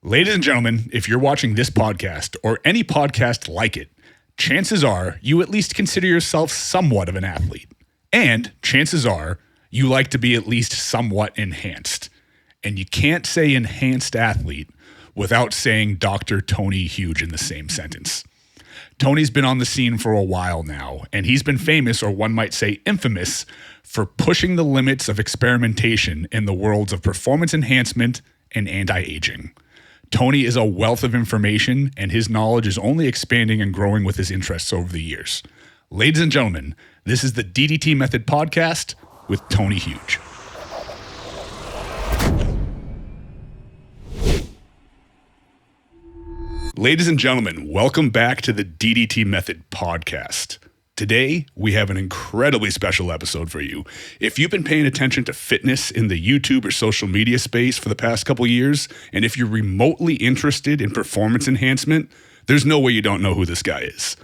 Ladies and gentlemen, if you're watching this podcast or any podcast like it, chances are you at least consider yourself somewhat of an athlete. And chances are you like to be at least somewhat enhanced. And you can't say enhanced athlete without saying Dr. Tony Huge in the same sentence. Tony's been on the scene for a while now, and he's been famous, or one might say infamous, for pushing the limits of experimentation in the worlds of performance enhancement and anti-aging. Tony is a wealth of information, and his knowledge is only expanding and growing with his interests over the years. Ladies and gentlemen, this is the DDT Method podcast with Tony Huge. Ladies and gentlemen, welcome back to the DDT Method podcast. Today, we have an incredibly special episode for you. If you've been paying attention to fitness in the YouTube or social media space for the past couple years, and if you're remotely interested in performance enhancement, there's no way you don't know who this guy is.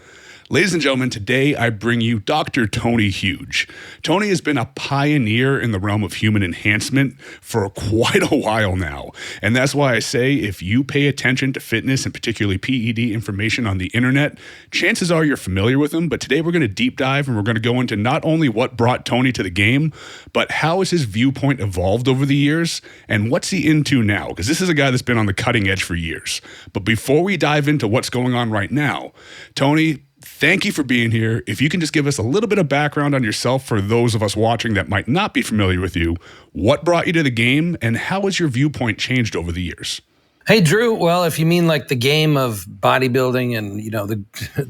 Ladies and gentlemen, today I bring you Dr. Tony Huge. Tony has been a pioneer in the realm of human enhancement for quite a while now. And that's why I say if you pay attention to fitness and particularly PED information on the internet, chances are you're familiar with him. But today we're going to deep dive and we're going to go into not only what brought Tony to the game, but how has his viewpoint evolved over the years and what's he into now? Because this is a guy that's been on the cutting edge for years. But before we dive into what's going on right now, Tony, thank you for being here. If you can just give us a little bit of background on yourself for those of us watching that might not be familiar with you, what brought you to the game and how has your viewpoint changed over the years? Hey, Drew. Well, if you mean like the game of bodybuilding and,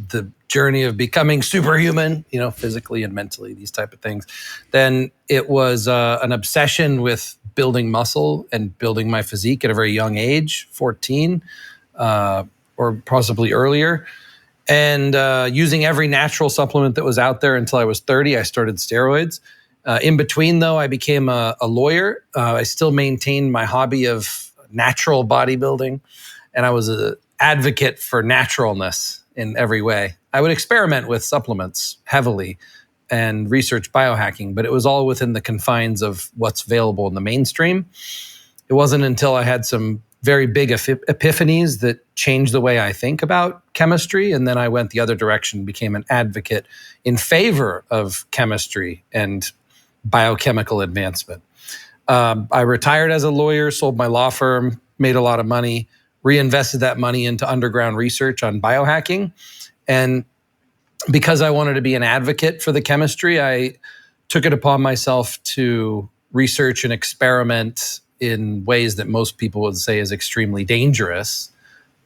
the journey of becoming superhuman, physically and mentally, these type of things, then it was an obsession with building muscle and building my physique at a very young age, 14 or possibly earlier. And using every natural supplement that was out there until I was 30, I started steroids. In between, though, I became a lawyer. I still maintained my hobby of natural bodybuilding, and I was an advocate for naturalness in every way. I would experiment with supplements heavily and research biohacking, but it was all within the confines of what's available in the mainstream. It wasn't until I had some very big epiphanies that changed the way I think about chemistry. And then I went the other direction, became an advocate in favor of chemistry and biochemical advancement. I retired as a lawyer, sold my law firm, made a lot of money, reinvested that money into underground research on biohacking. And because I wanted to be an advocate for the chemistry, I took it upon myself to research and experiment in ways that most people would say is extremely dangerous.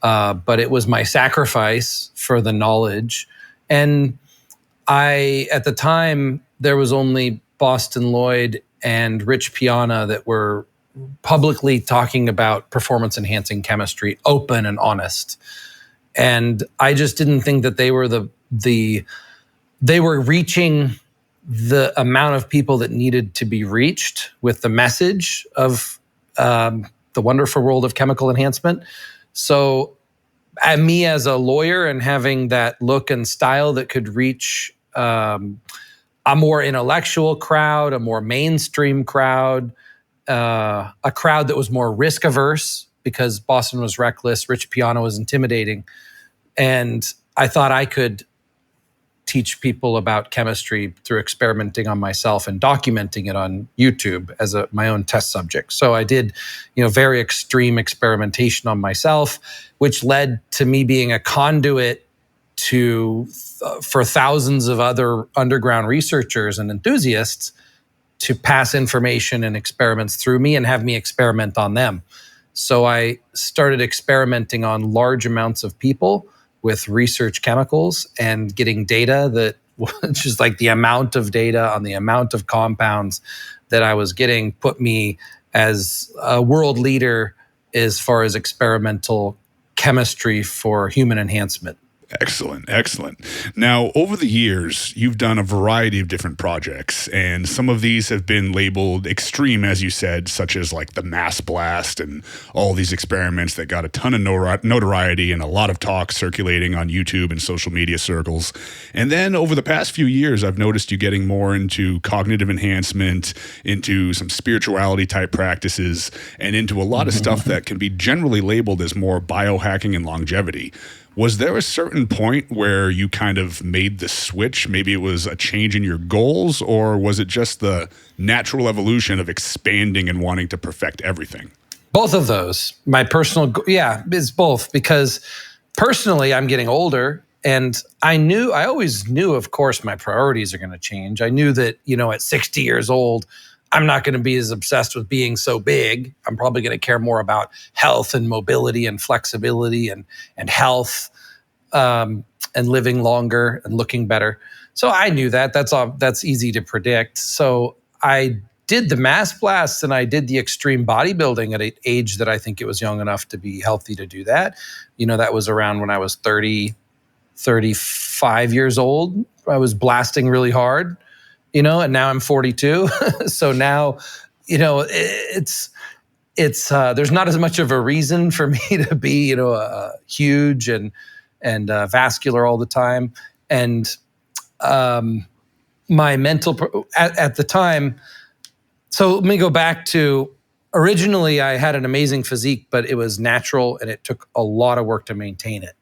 But it was my sacrifice for the knowledge. And at the time, there was only Boston Lloyd and Rich Piana that were publicly talking about performance enhancing chemistry, open and honest. And I just didn't think that they were they were reaching the amount of people that needed to be reached with the message of the wonderful world of chemical enhancement. So me as a lawyer and having that look and style that could reach a more intellectual crowd, a more mainstream crowd, a crowd that was more risk averse because Boston was reckless, Rich Piana was intimidating. And I thought I could teach people about chemistry through experimenting on myself and documenting it on YouTube as my own test subject. So I did, very extreme experimentation on myself, which led to me being a conduit for thousands of other underground researchers and enthusiasts to pass information and experiments through me and have me experiment on them. So I started experimenting on large amounts of people with research chemicals and getting data that, which is like the amount of data on the amount of compounds that I was getting, put me as a world leader as far as experimental chemistry for human enhancement. Excellent, excellent. Now, over the years, you've done a variety of different projects, and some of these have been labeled extreme, as you said, such as like the mass blast and all these experiments that got a ton of notoriety and a lot of talk circulating on YouTube and social media circles. And then over the past few years, I've noticed you getting more into cognitive enhancement, into some spirituality type practices, and into a lot of stuff that can be generally labeled as more biohacking and longevity. Was there a certain point where you kind of made the switch? Maybe it was a change in your goals, or was it just the natural evolution of expanding and wanting to perfect everything? Both of those. My personal, it's both, because personally I'm getting older, and I always knew, of course, my priorities are going to change. I knew that, at 60 years old, I'm not going to be as obsessed with being so big. I'm probably going to care more about health and mobility and flexibility and health, and living longer and looking better. So I knew that. That's easy to predict. So I did the mass blasts and I did the extreme bodybuilding at an age that I think it was young enough to be healthy to do that. That was around when I was 30, 35 years old. I was blasting really hard. And now I'm 42. So now, it's there's not as much of a reason for me to be, huge and vascular all the time. And my mental at the time. So let me go back to, originally I had an amazing physique, but it was natural and it took a lot of work to maintain it.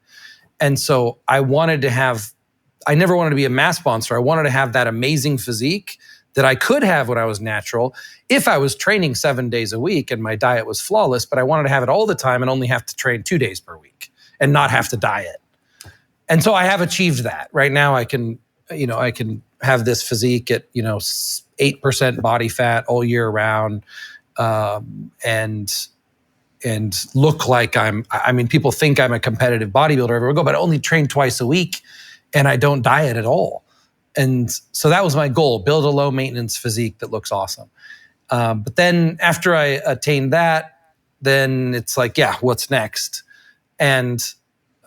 And so I never wanted to be a mass monster. I wanted to have that amazing physique that I could have when I was natural if I was training 7 days a week and my diet was flawless, but I wanted to have it all the time and only have to train 2 days per week and not have to diet. And so I have achieved that. Right now I can have this physique at, 8% body fat all year round, and look like people think I'm a competitive bodybuilder everywhere I go, but I only train twice a week. And I don't diet at all. And so that was my goal, build a low maintenance physique that looks awesome. But then after I attained that, then it's like, what's next? And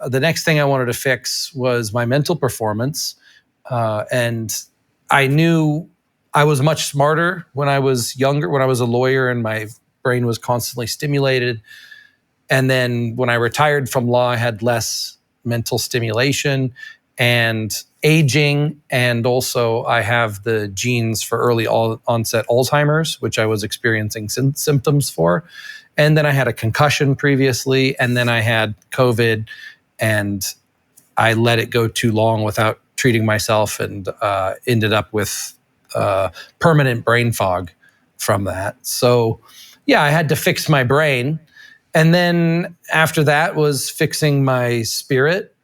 the next thing I wanted to fix was my mental performance. And I knew I was much smarter when I was younger, when I was a lawyer and my brain was constantly stimulated. And then when I retired from law, I had less mental stimulation and aging, and also I have the genes for early onset Alzheimer's, which I was experiencing symptoms for. And then I had a concussion previously, and then I had COVID, and I let it go too long without treating myself, and ended up with permanent brain fog from that. So I had to fix my brain. And then after that was fixing my spirit,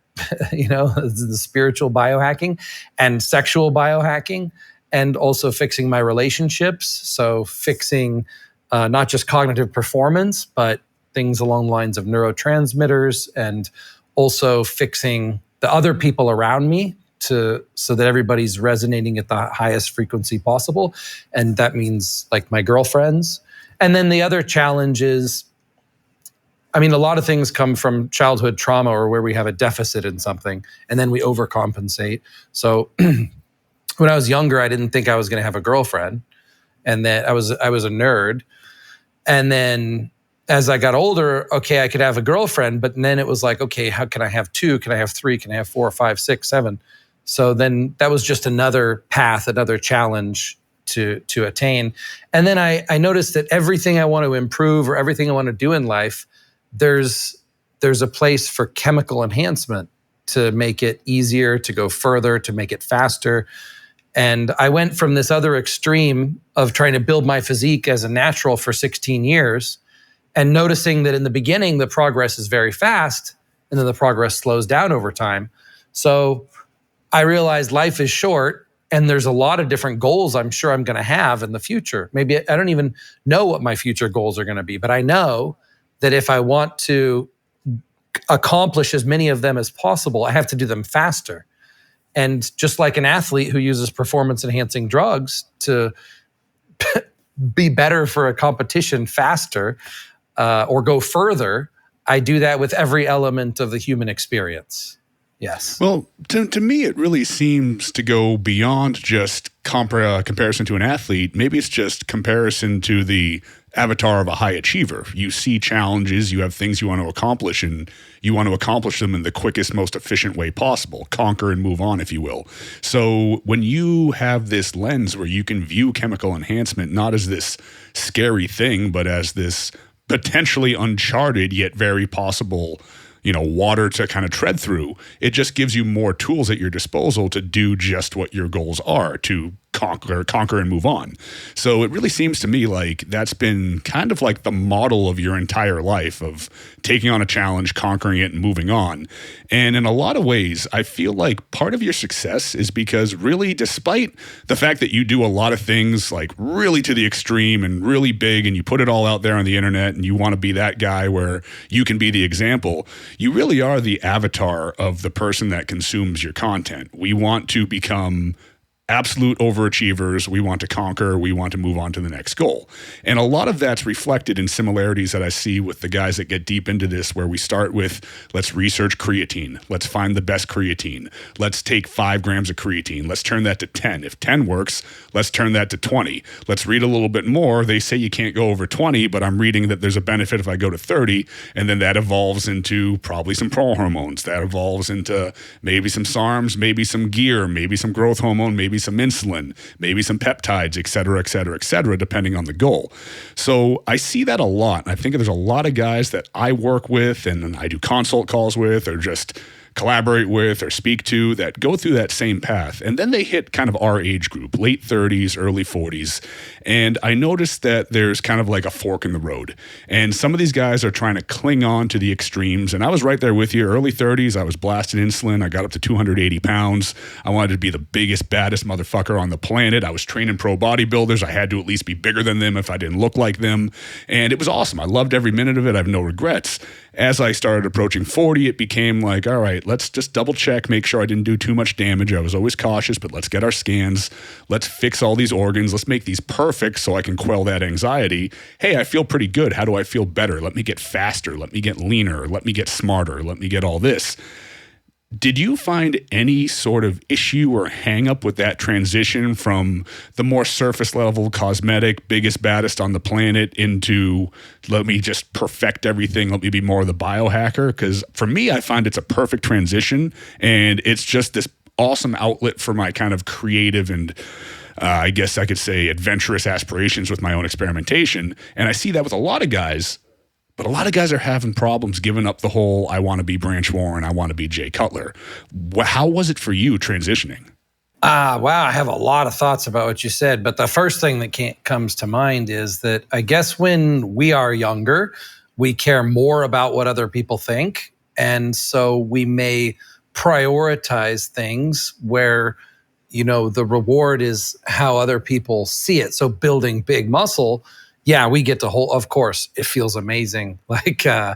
the spiritual biohacking and sexual biohacking, and also fixing my relationships. So fixing not just cognitive performance, but things along the lines of neurotransmitters, and also fixing the other people around me so that everybody's resonating at the highest frequency possible. And that means like my girlfriends. And then the other challenge is, a lot of things come from childhood trauma or where we have a deficit in something and then we overcompensate. So when I was younger, I didn't think I was going to have a girlfriend, and that I was a nerd. And then as I got older, okay, I could have a girlfriend, but then it was like, okay, how can I have 2? Can I have 3? Can I have 4, 5, 6, 7? So then that was just another path, another challenge to attain. And then I noticed that everything I want to improve or everything I want to do in life, there's a place for chemical enhancement to make it easier, to go further, to make it faster. And I went from this other extreme of trying to build my physique as a natural for 16 years and noticing that in the beginning, the progress is very fast and then the progress slows down over time. So I realized life is short and there's a lot of different goals I'm sure I'm going to have in the future. Maybe I don't even know what my future goals are going to be, but I know that if I want to accomplish as many of them as possible, I have to do them faster. And just like an athlete who uses performance-enhancing drugs to be better for a competition faster or go further, I do that with every element of the human experience. Yes. Well, to me, it really seems to go beyond just comparison to an athlete. Maybe it's just comparison to the avatar of a high achiever. You see challenges, you have things you want to accomplish, and you want to accomplish them in the quickest, most efficient way possible. Conquer and move on, if you will. So when you have this lens where you can view chemical enhancement not as this scary thing, but as this potentially uncharted yet very possible water to kind of tread through, it just gives you more tools at your disposal to do just what your goals are, to conquer and move on. So it really seems to me like that's been kind of like the model of your entire life, of taking on a challenge, conquering it, and moving on. And in a lot of ways, I feel like part of your success is because really, despite the fact that you do a lot of things like really to the extreme and really big, and you put it all out there on the internet and you want to be that guy where you can be the example, you really are the avatar of the person that consumes your content. We want to become absolute overachievers. We want to conquer. We want to move on to the next goal. And a lot of that's reflected in similarities that I see with the guys that get deep into this, where we start with, let's research creatine. Let's find the best creatine. Let's take 5 grams of creatine. Let's turn that to 10. If 10 works, let's turn that to 20. Let's read a little bit more. They say you can't go over 20, but I'm reading that there's a benefit if I go to 30. And then that evolves into probably some pro-hormones. That evolves into maybe some SARMs, maybe some gear, maybe some growth hormone, maybe some insulin, maybe some peptides, et cetera, depending on the goal. So I see that a lot. I think there's a lot of guys that I work with and I do consult calls with, or just collaborate with or speak to, that go through that same path. And then they hit kind of our age group, late 30s, early 40s. And I noticed that there's kind of like a fork in the road. And some of these guys are trying to cling on to the extremes. And I was right there with you. Early 30s, I was blasting insulin. I got up to 280 pounds. I wanted to be the biggest, baddest motherfucker on the planet. I was training pro bodybuilders. I had to at least be bigger than them if I didn't look like them. And it was awesome. I loved every minute of it. I have no regrets. As I started approaching 40, it became like, all right, let's just double check, make sure I didn't do too much damage. I was always cautious, but let's get our scans. Let's fix all these organs. Let's make these perfect so I can quell that anxiety. Hey, I feel pretty good. How do I feel better? Let me get faster. Let me get leaner. Let me get smarter. Let me get all this. Did you find any sort of issue or hang up with that transition from the more surface level cosmetic, biggest, baddest on the planet into let me just perfect everything, let me be more of the biohacker? Because for me, I find it's a perfect transition, and it's just this awesome outlet for my kind of creative and I guess I could say adventurous aspirations with my own experimentation. And I see that with a lot of guys. But a lot of guys are having problems giving up the whole, I want to be Branch Warren, I want to be Jay Cutler. How was it for you transitioning? Wow, I have a lot of thoughts about what you said. But the first thing that comes to mind is that I guess when we are younger, we care more about what other people think. And so we may prioritize things where, the reward is how other people see it. So building big muscle, yeah, we get to hold, of course, it feels amazing. I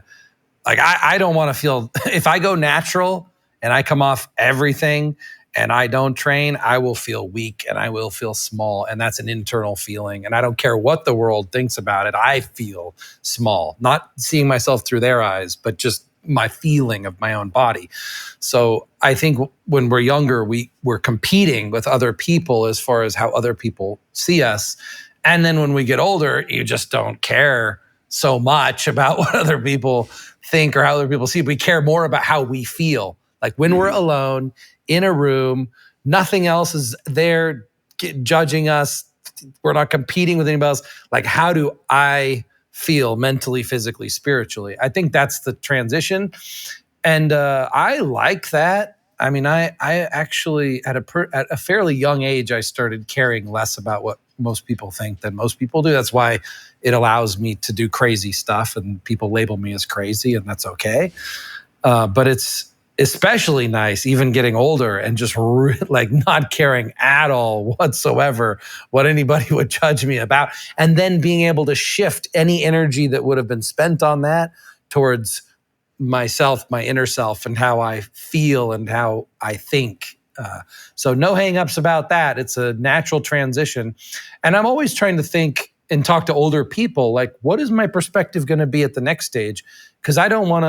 don't want to feel, if I go natural and I come off everything and I don't train, I will feel weak and I will feel small. And that's an internal feeling. And I don't care what the world thinks about it. I feel small, not seeing myself through their eyes, but just my feeling of my own body. So I think when we're younger, we're competing with other people as far as how other people see us. And then when we get older, you just don't care so much about what other people think or how other people see. We care more about how we feel. Like when we're alone in a room, nothing else is there judging us. We're not competing with anybody else. Like, how do I feel mentally, physically, spiritually? I think that's the transition. And I like that. I mean, I actually, at a fairly young age, I started caring less about what most people think than most people do. That's why it allows me to do crazy stuff, and people label me as crazy, and that's okay. But it's especially nice, even getting older and just not caring at all whatsoever what anybody would judge me about, and then being able to shift any energy that would have been spent on that towards myself, my inner self, and how I feel and how I think. So no hangups about that. It's a natural transition. And I'm always trying to think and talk to older people, like, what is my perspective going to be at the next stage? Because I don't want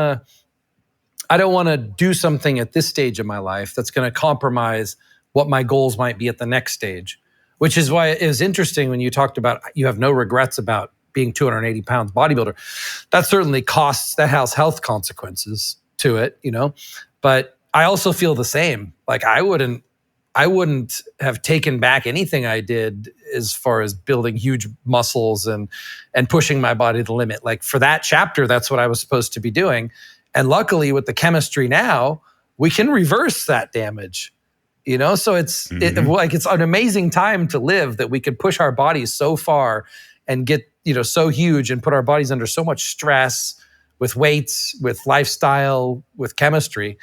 I don't want to do something at this stage of my life that's going to compromise what my goals might be at the next stage, which is why it was interesting when you talked about you have no regrets about being 280 pounds bodybuilder. That certainly that has health consequences to it, but I also feel the same. Like I wouldn't have taken back anything I did as far as building huge muscles and pushing my body to the limit. Like for that chapter, that's what I was supposed to be doing. And luckily with the chemistry now, we can reverse that damage, So it's it's an amazing time to live that we could push our bodies so far and get, so huge and put our bodies under so much stress with weights, with lifestyle, with chemistry,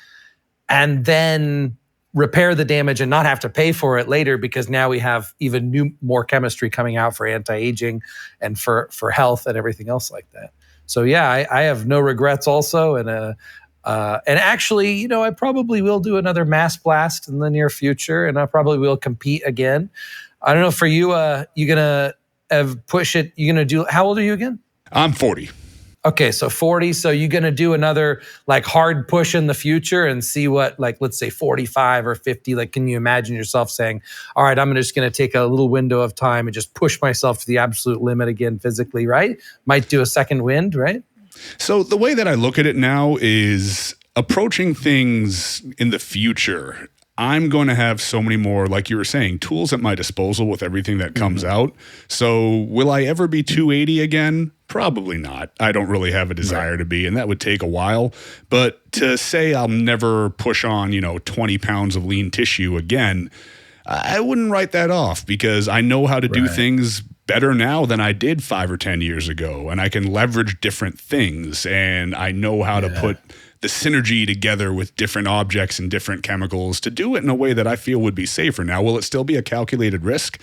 and then repair the damage and not have to pay for it later because now we have even more chemistry coming out for anti-aging and for health and everything else like that. So yeah, I have no regrets also. And actually, I probably will do another mass blast in the near future, and I probably will compete again. I don't know for you, you gonna push it? You gonna do? How old are you again? I'm 40. Okay, so 40. So you're gonna do another like hard push in the future and see what, like, let's say 45 or 50. Like, can you imagine yourself saying, "All right, I'm just gonna take a little window of time and just push myself to the absolute limit again physically"? Right? Might do a second wind, right? So the way that I look at it now is approaching things in the future. I'm going to have so many more, like you were saying, tools at my disposal with everything that comes out. So will I ever be 280 again? Probably not. I don't really have a desire to be, and that would take a while. But to say I'll never push on, 20 pounds of lean tissue again, I wouldn't write that off because I know how to do things better now than I did 5 or 10 years ago. And I can leverage different things, and I know how to put the synergy together with different objects and different chemicals to do it in a way that I feel would be safer. Now, will it still be a calculated risk?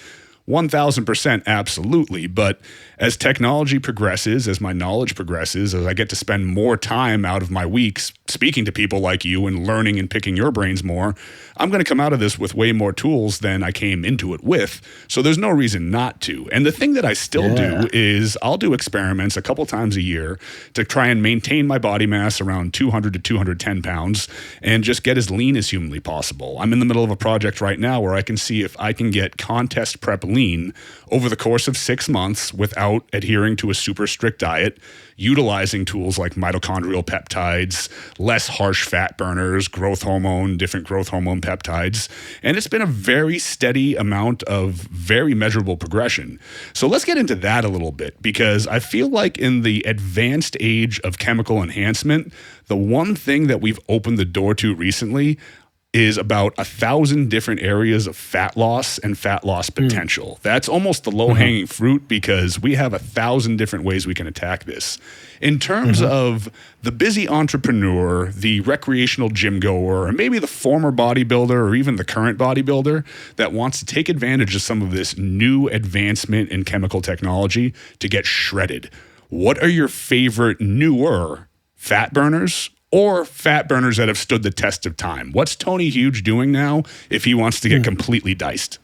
1,000% absolutely. But as technology progresses, as my knowledge progresses, as I get to spend more time out of my weeks speaking to people like you and learning and picking your brains more, I'm going to come out of this with way more tools than I came into it with. So there's no reason not to. And the thing that I still do is I'll do experiments a couple times a year to try and maintain my body mass around 200 to 210 pounds and just get as lean as humanly possible. I'm in the middle of a project right now where I can see if I can get contest prep lean over the course of 6 months without adhering to a super strict diet, utilizing tools like mitochondrial peptides, less harsh fat burners, different growth hormone peptides. And it's been a very steady amount of very measurable progression. So let's get into that a little bit, because I feel like in the advanced age of chemical enhancement, the one thing that we've opened the door to recently is about 1,000 different areas of fat loss and fat loss potential. That's almost the low-hanging fruit because we have 1,000 different ways we can attack this. In terms of the busy entrepreneur, the recreational gym goer, or maybe the former bodybuilder or even the current bodybuilder that wants to take advantage of some of this new advancement in chemical technology to get shredded, what are your favorite newer fat burners or fat burners that have stood the test of time? What's Tony Huge doing now if he wants to get completely diced?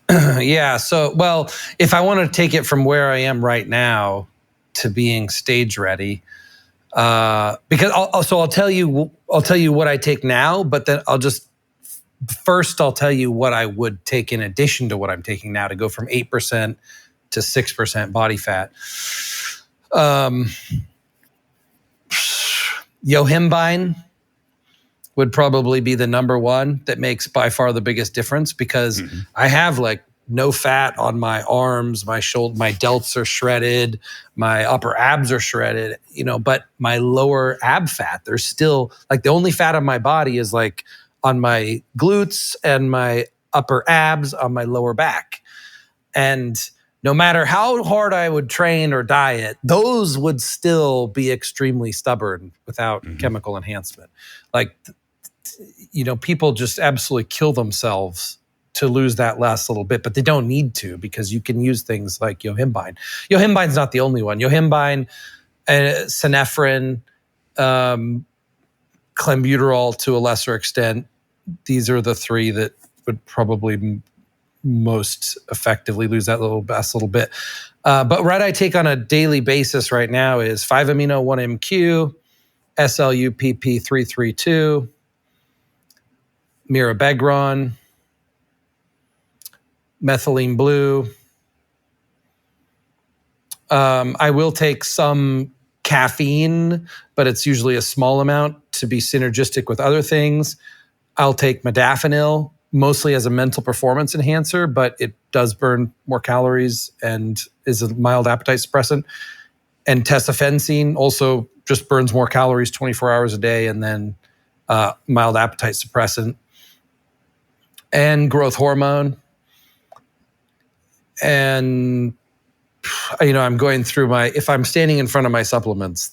So, if I want to take it from where I am right now to being stage ready, because I'll tell you what I take now, but then I'll tell you what I would take in addition to what I'm taking now to go from 8% to 6% body fat. Yohimbine would probably be the number one that makes by far the biggest difference, because I have like no fat on my arms, my shoulder, my delts are shredded, my upper abs are shredded, but my lower ab fat, there's still like the only fat on my body is like on my glutes and my upper abs on my lower back. And no matter how hard I would train or diet, those would still be extremely stubborn without chemical enhancement. Like, people just absolutely kill themselves to lose that last little bit, but they don't need to, because you can use things like yohimbine. Yohimbine's not the only one. Yohimbine, synephrine, clenbuterol to a lesser extent. These are the three that would probably most effectively lose that little bit. But what I take on a daily basis right now is 5-amino 1-MQ, SLUPP332, mirabegron, methylene blue. I will take some caffeine, but it's usually a small amount to be synergistic with other things. I'll take modafinil, mostly as a mental performance enhancer, but it does burn more calories and is a mild appetite suppressant. And tesofensine also just burns more calories 24 hours a day, and then mild appetite suppressant. And growth hormone. And I'm going through if I'm standing in front of my supplements,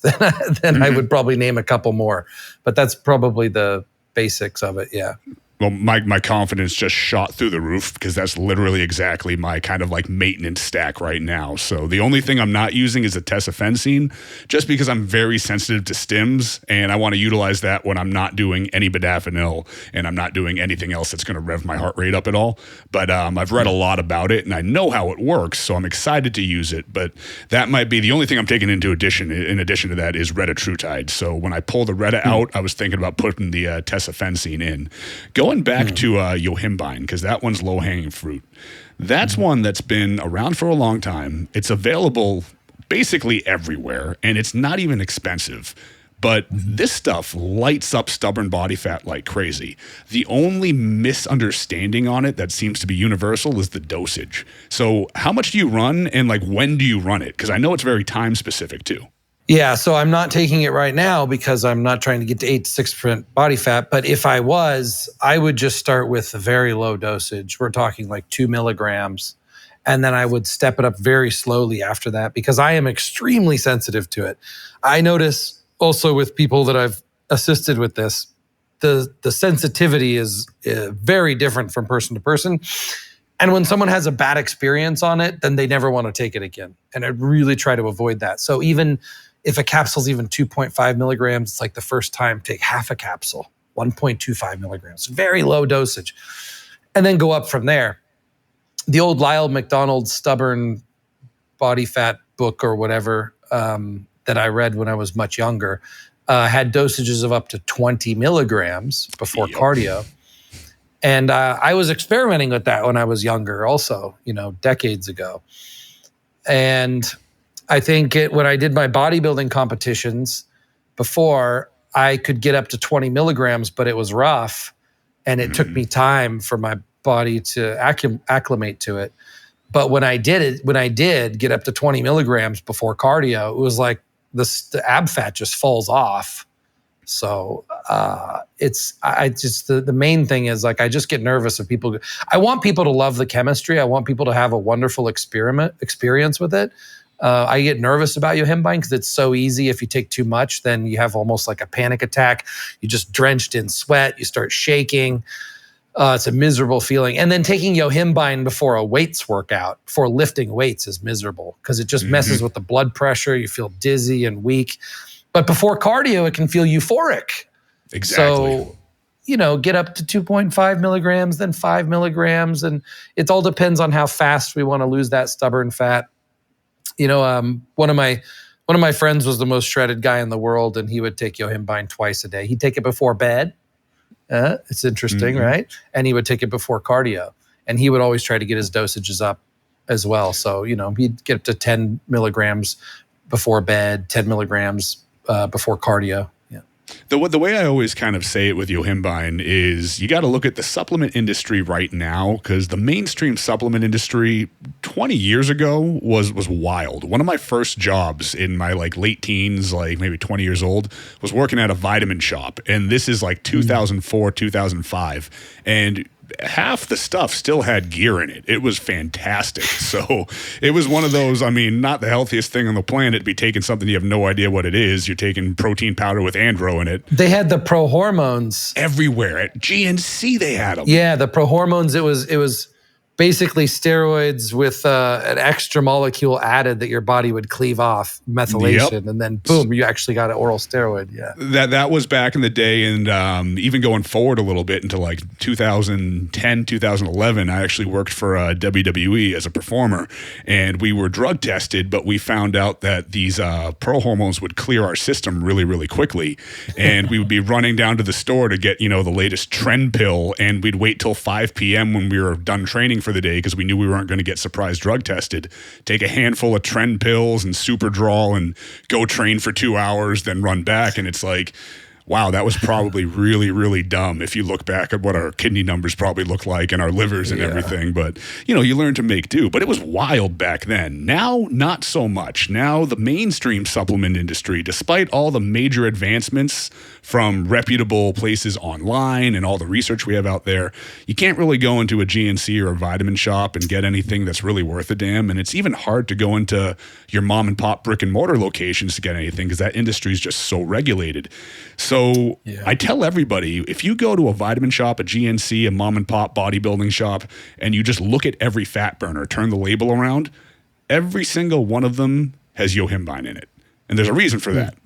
then I would probably name a couple more, but that's probably the basics of it. Yeah. Well, my confidence just shot through the roof because that's literally exactly my kind of like maintenance stack right now. So the only thing I'm not using is a tesofensine, just because I'm very sensitive to stims, and I want to utilize that when I'm not doing any modafinil and I'm not doing anything else that's going to rev my heart rate up at all. But I've read a lot about it and I know how it works, so I'm excited to use it. But that might be the only thing I'm taking in addition to that is retatrutide. So when I pull the reta out, I was thinking about putting the tesofensine in. Going back to yohimbine, because that one's low-hanging fruit. That's one that's been around for a long time. It's available basically everywhere, and it's not even expensive. But this stuff lights up stubborn body fat like crazy. The only misunderstanding on it that seems to be universal is the dosage. So how much do you run, and like when do you run it? Because I know it's very time-specific too. Yeah, so I'm not taking it right now because I'm not trying to get to 8 to 6% body fat. But if I was, I would just start with a very low dosage. We're talking like 2 milligrams. And then I would step it up very slowly after that because I am extremely sensitive to it. I notice also with people that I've assisted with this, the sensitivity is very different from person to person. And when someone has a bad experience on it, then they never want to take it again. And I really try to avoid that. So even if a capsule's even 2.5 milligrams, it's like the first time, take half a capsule, 1.25 milligrams, very low dosage, and then go up from there. The old Lyle McDonald's Stubborn Body Fat book or whatever that I read when I was much younger had dosages of up to 20 milligrams before cardio. And I was experimenting with that when I was younger also, decades ago. And I think when I did my bodybuilding competitions before, I could get up to 20 milligrams, but it was rough. And it took me time for my body to acclimate to it. But when I did get up to 20 milligrams before cardio, it was like the ab fat just falls off. So the main thing is like, I just get nervous of people. I want people to love the chemistry. I want people to have a wonderful experience with it. I get nervous about yohimbine because it's so easy. If you take too much, then you have almost like a panic attack. You're just drenched in sweat. You start shaking. It's a miserable feeling. And then taking yohimbine before a weights workout, before lifting weights, is miserable because it just messes with the blood pressure. You feel dizzy and weak. But before cardio, it can feel euphoric. Exactly. So, get up to 2.5 milligrams, then 5 milligrams. And it all depends on how fast we want to lose that stubborn fat. One of my friends was the most shredded guy in the world, and he would take yohimbine twice a day. He'd take it before bed. It's interesting, right? And he would take it before cardio. And he would always try to get his dosages up as well. So, he'd get up to 10 milligrams before bed, 10 milligrams before cardio. Yeah. The way I always kind of say it with yohimbine is you got to look at the supplement industry right now, because the mainstream supplement industry 20 years ago was wild. One of my first jobs in my late teens, maybe 20 years old, was working at a vitamin shop. And this is 2004, 2005. And half the stuff still had gear in it. It was fantastic. So it was one of those, not the healthiest thing on the planet to be taking something you have no idea what it is. You're taking protein powder with andro in it. They had the pro hormones everywhere. At GNC they had them. Yeah, the pro hormones. It was basically steroids with an extra molecule added that your body would cleave off, methylation, and then boom, you actually got an oral steroid. Yeah, that was back in the day, and even going forward a little bit into like 2010, 2011, I actually worked for WWE as a performer, and we were drug tested, but we found out that these pro hormones would clear our system really, really quickly, and we would be running down to the store to get, the latest trend pill, and we'd wait till 5 p.m. when we were done training for the day because we knew we weren't going to get surprise drug tested, take a handful of trend pills and super draw and go train for 2 hours, then run back. And it's like, wow, that was probably really, really dumb if you look back at what our kidney numbers probably look like and our livers and everything. But, you learn to make do. But it was wild back then. Now, not so much. Now, the mainstream supplement industry, despite all the major advancements from reputable places online and all the research we have out there, you can't really go into a GNC or a vitamin shop and get anything that's really worth a damn. And it's even hard to go into your mom and pop brick and mortar locations to get anything because that industry is just so regulated. So I tell everybody, if you go to a vitamin shop, a GNC, a mom and pop bodybuilding shop, and you just look at every fat burner, turn the label around, every single one of them has yohimbine in it. And there's a reason for that.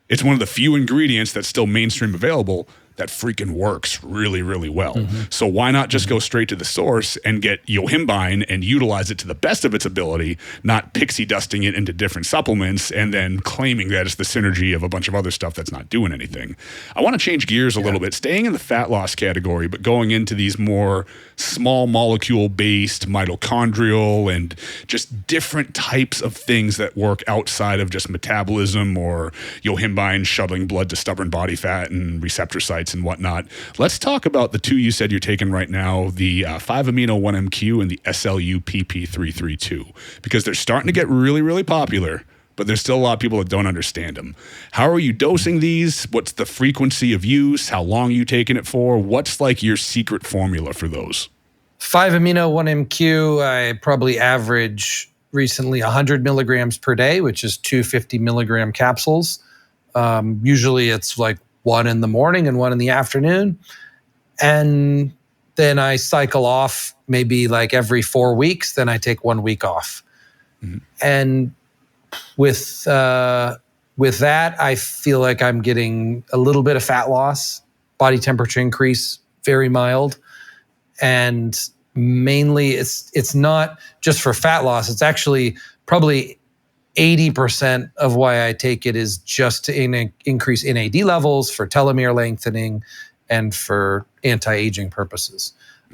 It's one of the few ingredients that's still mainstream available that freaking works really, really well. So why not just go straight to the source and get yohimbine and utilize it to the best of its ability, not pixie dusting it into different supplements and then claiming that it's the synergy of a bunch of other stuff that's not doing anything. I want to change gears a little bit, staying in the fat loss category, but going into these more small molecule based mitochondrial and just different types of things that work outside of just metabolism or yohimbine shuttling blood to stubborn body fat and receptor sites and whatnot. Let's talk about the two you said you're taking right now, the 5-amino-1-MQ and the SLU-PP332, because they're starting to get really, really popular, but there's still a lot of people that don't understand them. How are you dosing these? What's the frequency of use? How long are you taking it for? What's like your secret formula for those? 5-amino-1-MQ, I probably average recently 100 milligrams per day, which is 250 milligram capsules. Usually it's like one in the morning and one in the afternoon. And then I cycle off maybe like every 4 weeks. Then I take 1 week off. And with that, I feel like I'm getting a little bit of fat loss, body temperature increase, very mild. And mainly it's not just for fat loss. It's actually probably 80% of why I take it is just to increase NAD levels for telomere lengthening and for anti-aging purposes.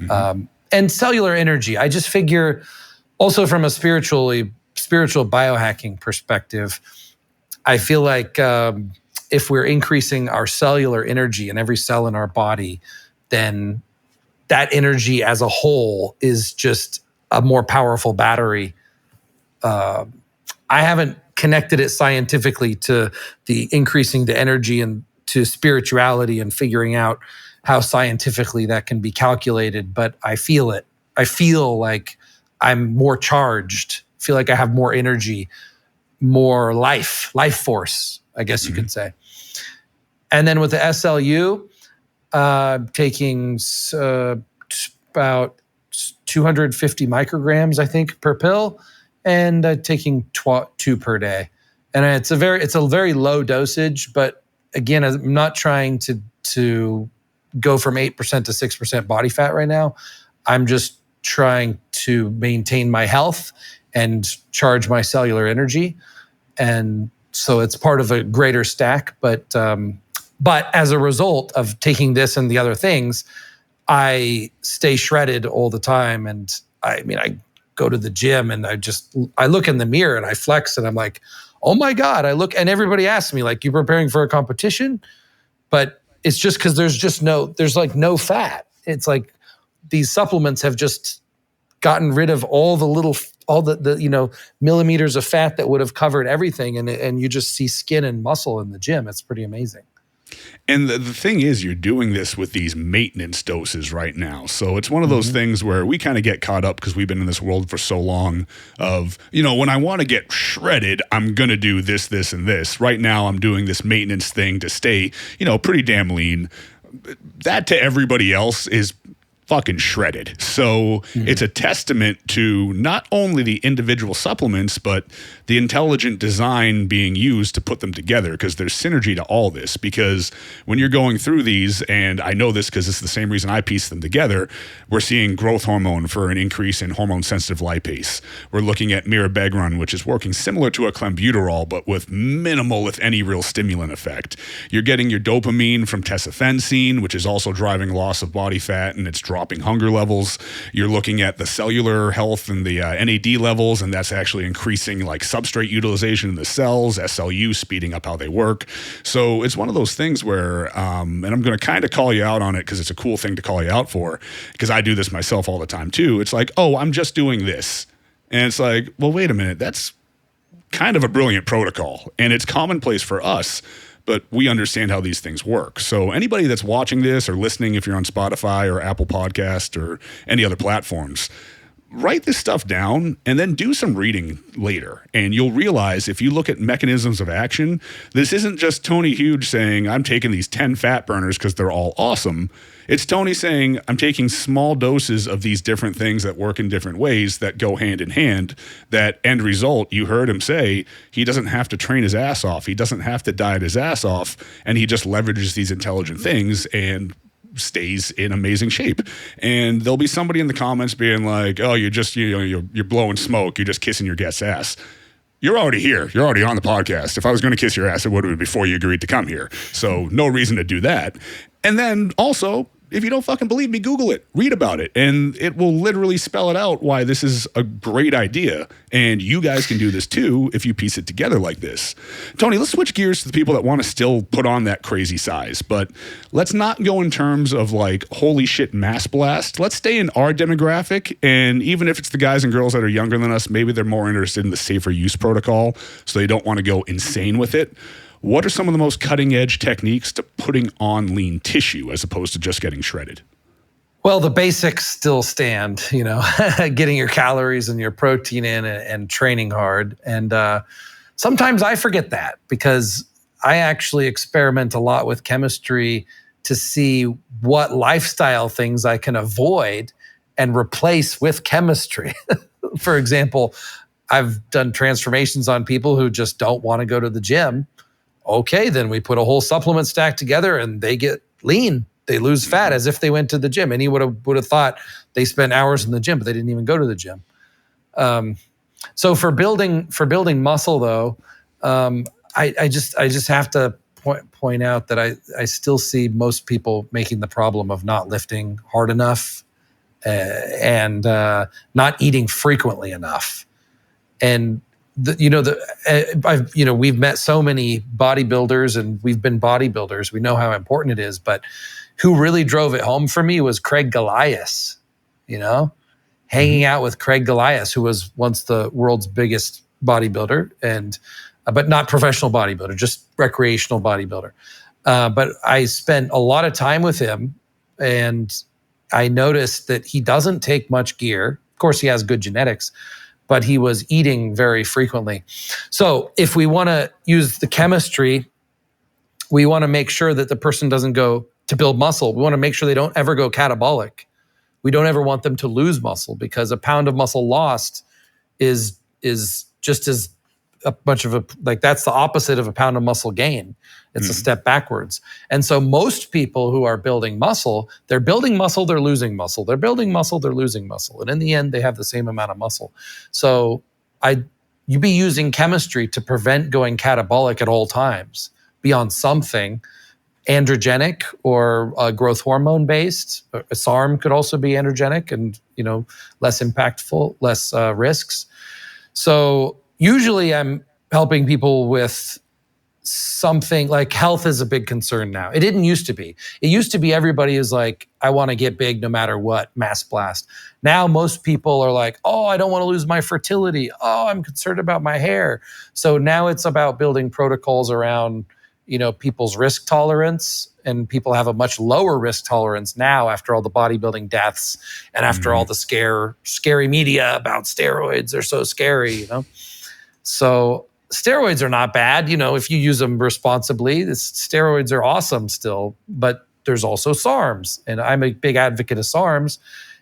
And cellular energy. I just figure also from a spiritual biohacking perspective, I feel like if we're increasing our cellular energy in every cell in our body, then that energy as a whole is just a more powerful battery. I haven't connected it scientifically to the increasing the energy and to spirituality and figuring out how scientifically that can be calculated, but I feel it. I feel like I'm more charged, feel like I have more energy, more life force, I guess you could say. And then with the SLU, taking about 250 micrograms, I think, per pill, and taking 2 per day. And it's a very low dosage, but again, I'm not trying to go from 8% to 6% body fat right now. I'm just trying to maintain my health and charge my cellular energy. And so it's part of a greater stack. But as a result of taking this and the other things, I stay shredded all the time. And I go to the gym and I look in the mirror and I flex and I'm like, oh my God, and everybody asks me, like, you preparing for a competition? But it's just because there's like no fat. It's like these supplements have just gotten rid of all the millimeters of fat that would have covered everything. And you just see skin and muscle in the gym. It's pretty amazing. And the thing is, you're doing this with these maintenance doses right now. So it's one of those things where we kind of get caught up because we've been in this world for so long of, when I want to get shredded, I'm going to do this, this, and this. Right now, I'm doing this maintenance thing to stay, pretty damn lean. That to everybody else is fucking shredded. So it's a testament to not only the individual supplements, but the intelligent design being used to put them together, because there's synergy to all this. Because when you're going through these, and I know this because it's the same reason I pieced them together, we're seeing growth hormone for an increase in hormone-sensitive lipase. We're looking at mirabegron, which is working similar to a clenbuterol, but with minimal, if any, real stimulant effect. You're getting your dopamine from tesofensine, which is also driving loss of body fat, and it's dropping hunger levels. You're looking at the cellular health and the NAD levels, and that's actually increasing like substrate utilization in the cells, SLU speeding up how they work. So it's one of those things where, and I'm going to kind of call you out on it because it's a cool thing to call you out for, because I do this myself all the time too. It's like, oh, I'm just doing this. And it's like, well, wait a minute, that's kind of a brilliant protocol, and it's commonplace for us, but we understand how these things work. So anybody that's watching this or listening, if you're on Spotify or Apple Podcast or any other platforms, write this stuff down and then do some reading later. And you'll realize, if you look at mechanisms of action, this isn't just Tony Huge saying, I'm taking these 10 fat burners because they're all awesome. It's Tony saying, I'm taking small doses of these different things that work in different ways that go hand in hand. That end result, you heard him say, he doesn't have to train his ass off. He doesn't have to diet his ass off. And he just leverages these intelligent things and stays in amazing shape. And there'll be somebody in the comments being like, oh, you're blowing smoke. You're just kissing your guest's ass. You're already here. You're already on the podcast. If I was going to kiss your ass, it would have been before you agreed to come here. So no reason to do that. And then also, if you don't fucking believe me, Google it, read about it, and it will literally spell it out why this is a great idea. And you guys can do this too if you piece it together like this. Tony, let's switch gears to the people that want to still put on that crazy size, but let's not go in terms of like, holy shit, mass blast. Let's stay in our demographic. And even if it's the guys and girls that are younger than us, maybe they're more interested in the safer use protocol, so they don't want to go insane with it. What are some of the most cutting-edge techniques to putting on lean tissue as opposed to just getting shredded? Well, the basics still stand, getting your calories and your protein in and training hard. And sometimes I forget that, because I actually experiment a lot with chemistry to see what lifestyle things I can avoid and replace with chemistry. For example, I've done transformations on people who just don't want to go to the gym. Okay, then we put a whole supplement stack together and they get lean. They lose fat as if they went to the gym. And he would have thought they spent hours in the gym, but they didn't even go to the gym. So for building muscle, though, I just have to point out that I still see most people making the problem of not lifting hard enough and not eating frequently enough. And we've met so many bodybuilders, and we've been bodybuilders. We know how important it is. But who really drove it home for me was Craig Goliath. Hanging out with Craig Goliath, who was once the world's biggest bodybuilder, but not professional bodybuilder, just recreational bodybuilder. But I spent a lot of time with him, and I noticed that he doesn't take much gear. Of course, he has good genetics, but he was eating very frequently. So if we want to use the chemistry, we want to make sure that the person doesn't go to build muscle. We want to make sure they don't ever go catabolic. We don't ever want them to lose muscle, because a pound of muscle lost is just as much of that's the opposite of a pound of muscle gain. It's a step backwards. And so most people who are building muscle, they're building muscle, they're losing muscle. They're building muscle, they're losing muscle. And in the end, they have the same amount of muscle. So you be using chemistry to prevent going catabolic at all times. Be on something androgenic or growth hormone based. A SARM could also be androgenic and less impactful, less risks. So usually I'm helping people with something like health is a big concern now. It didn't used to be. It used to be everybody is like, I want to get big no matter what, mass blast. Now most people are like, oh, I don't want to lose my fertility. Oh, I'm concerned about my hair. So now it's about building protocols around, people's risk tolerance, and people have a much lower risk tolerance now after all the bodybuilding deaths and after all the scary media about steroids. They're so scary, So steroids are not bad, if you use them responsibly. Steroids are awesome still, but there's also SARMs, and I'm a big advocate of SARMs,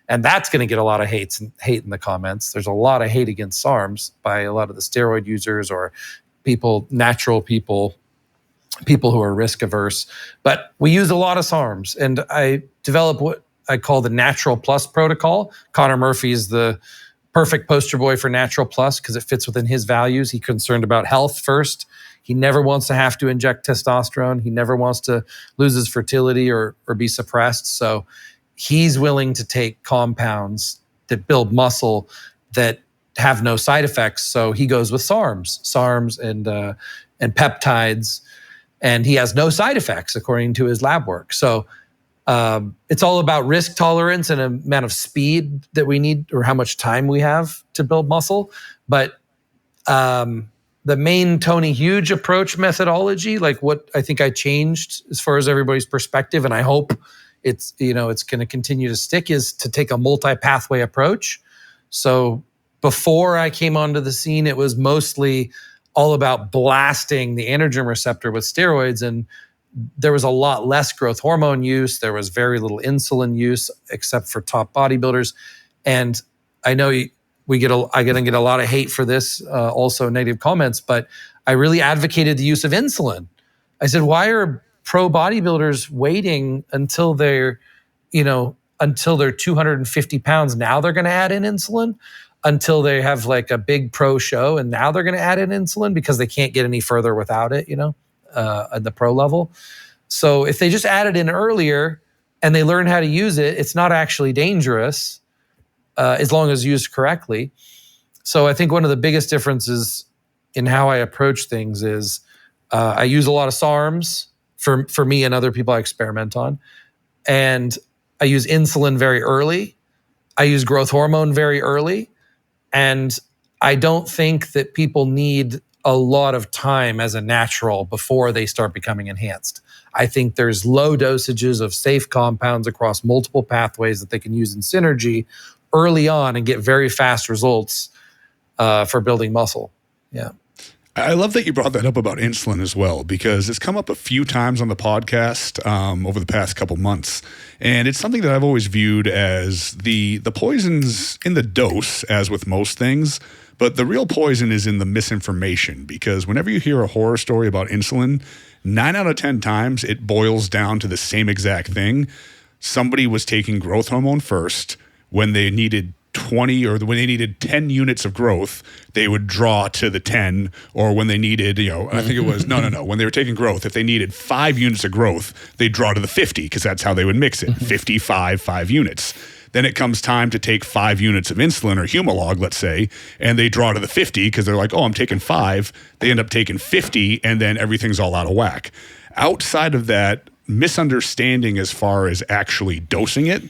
and that's going to get a lot of hate in the comments. There's a lot of hate against SARMs by a lot of the steroid users or natural people who are risk averse. But we use a lot of SARMs, and I developed what I call the Natural Plus protocol. Connor Murphy is the perfect poster boy for Natural Plus because it fits within his values. He's concerned about health first. He never wants to have to inject testosterone. He never wants to lose his fertility or be suppressed. So he's willing to take compounds that build muscle that have no side effects. So he goes with SARMs and peptides, and he has no side effects according to his lab work. So it's all about risk tolerance and amount of speed that we need or how much time we have to build muscle. But the main Tony Huge approach methodology, like what I think I changed as far as everybody's perspective, and I hope it's going to continue to stick, is to take a multi-pathway approach. So before I came onto the scene, it was mostly all about blasting the androgen receptor with steroids, and there was a lot less growth hormone use. There was very little insulin use, except for top bodybuilders. And I know I'm going to get a lot of hate for this, also negative comments, but I really advocated the use of insulin. I said, why are pro bodybuilders waiting until they're 250 pounds? Now they're going to add in insulin, until they have like a big pro show, and now they're going to add in insulin because they can't get any further without it, at the pro level. So if they just add it in earlier and they learn how to use it, it's not actually dangerous as long as used correctly. So I think one of the biggest differences in how I approach things is I use a lot of SARMs for me and other people I experiment on. And I use insulin very early. I use growth hormone very early. And I don't think that people need a lot of time as a natural before they start becoming enhanced. I think there's low dosages of safe compounds across multiple pathways that they can use in synergy early on and get very fast results for building muscle. Yeah. I love that you brought that up about insulin as well, because it's come up a few times on the podcast over the past couple months. And it's something that I've always viewed as the poison's in the dose, as with most things. But the real poison is in the misinformation, because whenever you hear a horror story about insulin, 9 out of 10 times it boils down to the same exact thing. Somebody was taking growth hormone first. When they needed 20 or when they needed 10 units of growth, they would draw to the 10, or when they needed, I think it was, no. When they were taking growth, if they needed 5 units of growth, they'd draw to the 50, because that's how they would mix it. 55, 5 units. Then it comes time to take 5 units of insulin or Humalog, let's say, and they draw to the 50 because they're like, oh, I'm taking 5. They end up taking 50, and then everything's all out of whack. Outside of that misunderstanding as far as actually dosing it,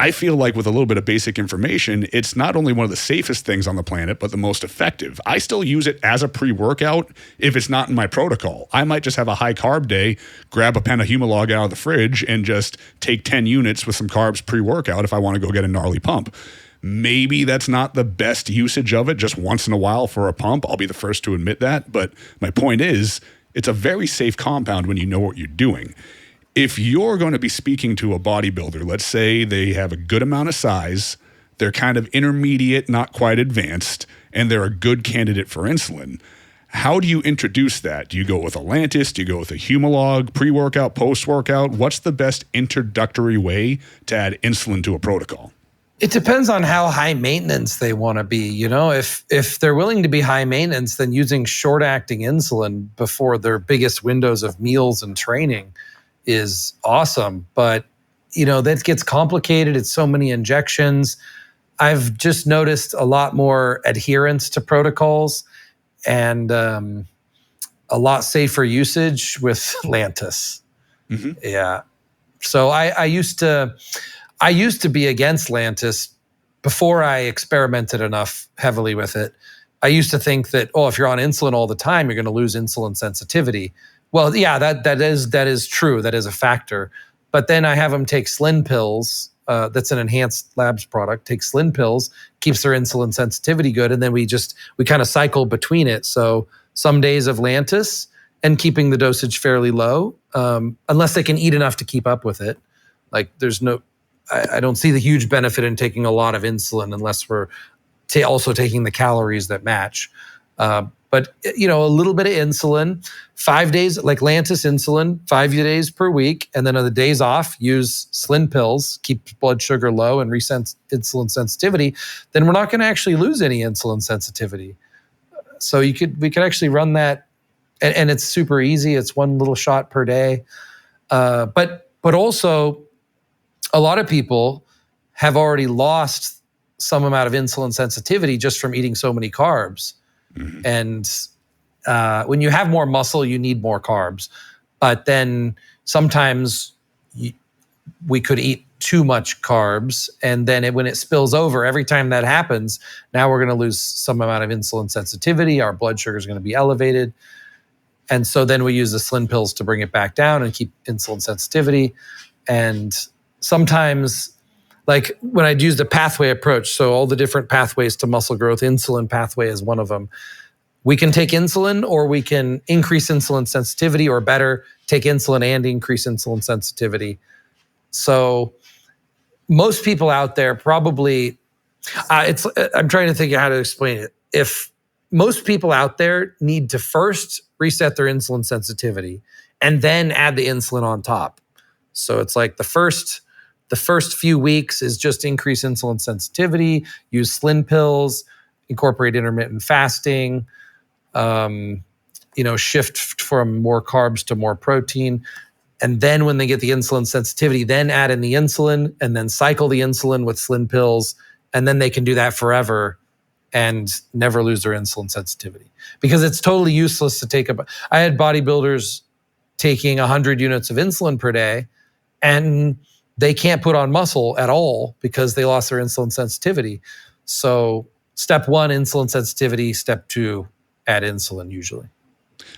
I feel like with a little bit of basic information, it's not only one of the safest things on the planet, but the most effective. I still use it as a pre-workout if it's not in my protocol. I might just have a high carb day, grab a pen of Humalog out of the fridge, and just take 10 units with some carbs pre-workout if I want to go get a gnarly pump. Maybe that's not the best usage of it, just once in a while for a pump. I'll be the first to admit that. But my point is, it's a very safe compound when you know what you're doing. If you're going to be speaking to a bodybuilder, let's say they have a good amount of size, they're kind of intermediate, not quite advanced, and they're a good candidate for insulin, how do you introduce that? Do you go with a Lantus? Do you go with a Humalog, pre-workout, post-workout? What's the best introductory way to add insulin to a protocol? It depends on how high maintenance they want to be. If they're willing to be high maintenance, then using short-acting insulin before their biggest windows of meals and training is awesome. But, that gets complicated. It's so many injections. I've just noticed a lot more adherence to protocols and a lot safer usage with Lantus. Mm-hmm. Yeah. So I used to be against Lantus before I experimented enough heavily with it. I used to think that, if you're on insulin all the time, you're going to lose insulin sensitivity. Well, yeah, that is true. That is a factor. But then I have them take Slin pills. That's an Enhanced Labs product. Take Slin pills, keeps their insulin sensitivity good, and then we kind of cycle between it. So some days of Lantus and keeping the dosage fairly low, unless they can eat enough to keep up with it. Like I don't see the huge benefit in taking a lot of insulin unless we're also taking the calories that match. But a little bit of insulin, 5 days, like Lantus insulin, 5 days per week. And then on the days off, use Slin pills, keep blood sugar low and reset insulin sensitivity. Then we're not going to actually lose any insulin sensitivity. So we could actually run that. And it's super easy. It's one little shot per day. But also, a lot of people have already lost some amount of insulin sensitivity just from eating so many carbs. Mm-hmm. And when you have more muscle, you need more carbs. But then sometimes we could eat too much carbs. And then when it spills over, every time that happens, now we're going to lose some amount of insulin sensitivity. Our blood sugar is going to be elevated. And so then we use the Slin pills to bring it back down and keep insulin sensitivity. And sometimes, like when I'd use the pathway approach, so all the different pathways to muscle growth, insulin pathway is one of them. We can take insulin or we can increase insulin sensitivity, or better, take insulin and increase insulin sensitivity. So most people out there probably, I'm trying to think of how to explain it. If most people out there need to first reset their insulin sensitivity and then add the insulin on top. So it's like the first few weeks is just increase insulin sensitivity, use Slin pills, incorporate intermittent fasting, shift from more carbs to more protein. And then when they get the insulin sensitivity, then add in the insulin and then cycle the insulin with Slin pills. And then they can do that forever and never lose their insulin sensitivity. Because it's totally useless to take I had bodybuilders taking 100 units of insulin per day, and they can't put on muscle at all because they lost their insulin sensitivity. So step 1, insulin sensitivity. Step 2, add insulin usually.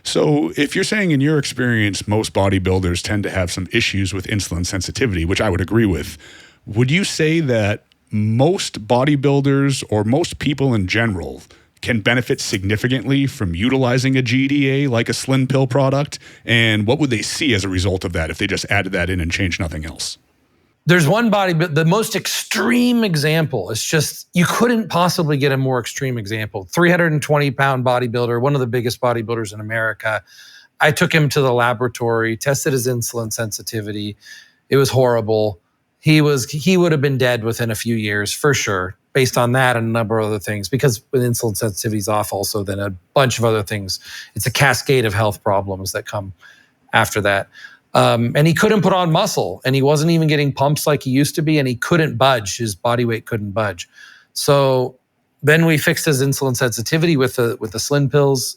So if you're saying in your experience, most bodybuilders tend to have some issues with insulin sensitivity, which I would agree with, would you say that most bodybuilders or most people in general can benefit significantly from utilizing a GDA like a Slin pill product? And what would they see as a result of that if they just added that in and changed nothing else? There's one the most extreme example is just, you couldn't possibly get a more extreme example. 320-pound bodybuilder, one of the biggest bodybuilders in America. I took him to the laboratory, tested his insulin sensitivity. It was horrible. He would have been dead within a few years for sure, based on that and a number of other things. Because when insulin sensitivity is off, also then a bunch of other things. It's a cascade of health problems that come after that. And he couldn't put on muscle, and he wasn't even getting pumps like he used to be, and he couldn't budge. His body weight couldn't budge. So then we fixed his insulin sensitivity with the Slin pills,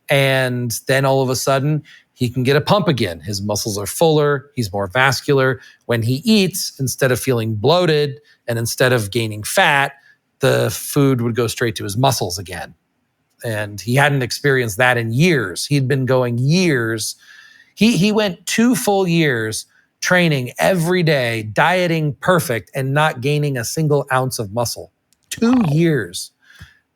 and then all of a sudden he can get a pump again. His muscles are fuller. He's more vascular. When he eats, instead of feeling bloated and instead of gaining fat, the food would go straight to his muscles again. And he hadn't experienced that in years. He'd been going years. He went 2 full years training every day, dieting perfect, and not gaining a single ounce of muscle. 2 years.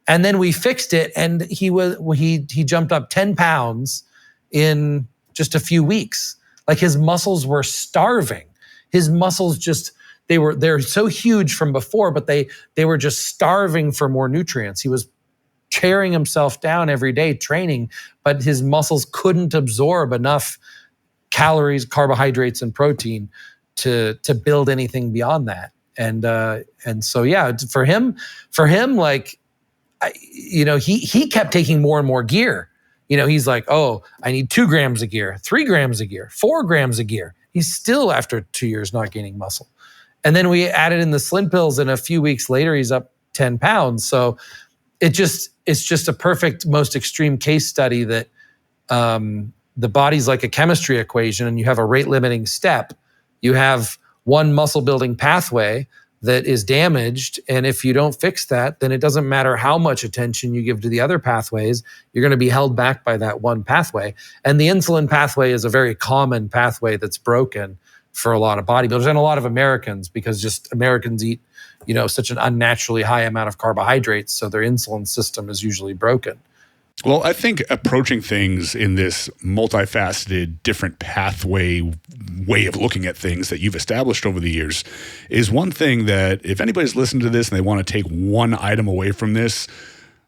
And then we fixed it, and he jumped up 10 pounds in just a few weeks. Like, his muscles were starving. His muscles just, they're so huge from before, but they were just starving for more nutrients. He was tearing himself down every day training, but his muscles couldn't absorb enough calories, carbohydrates, and protein to build anything beyond that. And so, yeah, for him, like, he kept taking more and more gear. He's like, oh, I need 2 grams of gear, 3 grams of gear, 4 grams of gear. He's still, after 2 years, not gaining muscle. And then we added in the Slin pills, and a few weeks later, he's up 10 pounds. So it's just a perfect, most extreme case study that the body's like a chemistry equation, and you have a rate limiting step. You have one muscle building pathway that is damaged. And if you don't fix that, then it doesn't matter how much attention you give to the other pathways, you're going to be held back by that one pathway. And the insulin pathway is a very common pathway that's broken for a lot of bodybuilders and a lot of Americans, because just Americans eat, such an unnaturally high amount of carbohydrates. So their insulin system is usually broken. Well, I think approaching things in this multifaceted, different pathway way of looking at things that you've established over the years is one thing that if anybody's listened to this and they want to take one item away from this,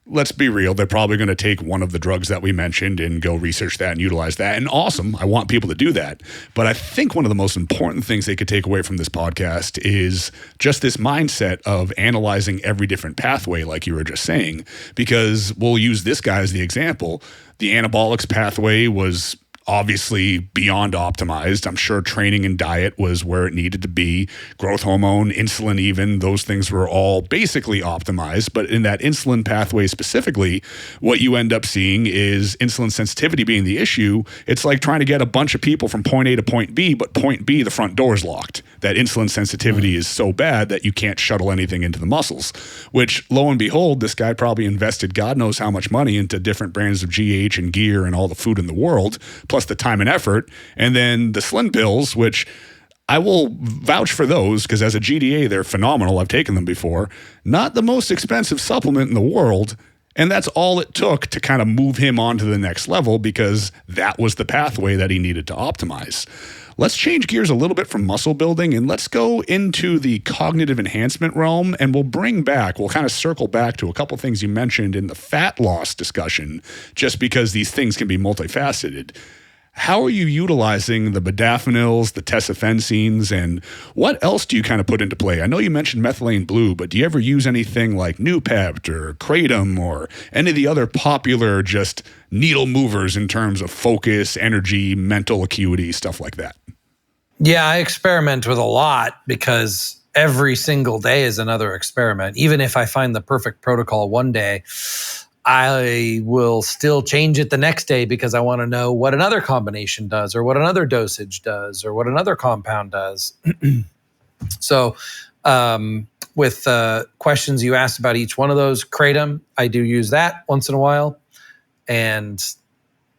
let's be real, they're probably going to take one of the drugs that we mentioned and go research that and utilize that. And awesome, I want people to do that. But I think one of the most important things they could take away from this podcast is just this mindset of analyzing every different pathway, like you were just saying, because we'll use this guy as the example. The anabolics pathway was obviously beyond optimized. I'm sure training and diet was where it needed to be. Growth hormone, insulin even, those things were all basically optimized. But in that insulin pathway specifically, what you end up seeing is insulin sensitivity being the issue. It's like trying to get a bunch of people from point A to point B, but point B, the front door is locked. That insulin sensitivity is so bad that you can't shuttle anything into the muscles, which lo and behold, this guy probably invested God knows how much money into different brands of GH and gear and all the food in the world, plus the time and effort. And then the Slim pills, which I will vouch for those because as a GDA, they're phenomenal. I've taken them before. Not the most expensive supplement in the world. And that's all it took to kind of move him on to the next level because that was the pathway that he needed to optimize. Let's change gears a little bit from muscle building and let's go into the cognitive enhancement realm, and we'll kind of circle back to a couple things you mentioned in the fat loss discussion, just because these things can be multifaceted. How are you utilizing the modafinils, the tesofensines, and what else do you kind of put into play? I know you mentioned methylene blue, but do you ever use anything like Noopept or Kratom or any of the other popular just needle movers in terms of focus, energy, mental acuity, stuff like that? Yeah, I experiment with a lot because every single day is another experiment. Even if I find the perfect protocol one day, I will still change it the next day because I want to know what another combination does or what another dosage does or what another compound does. So with questions you asked about each one of those, Kratom, I do use that once in a while. And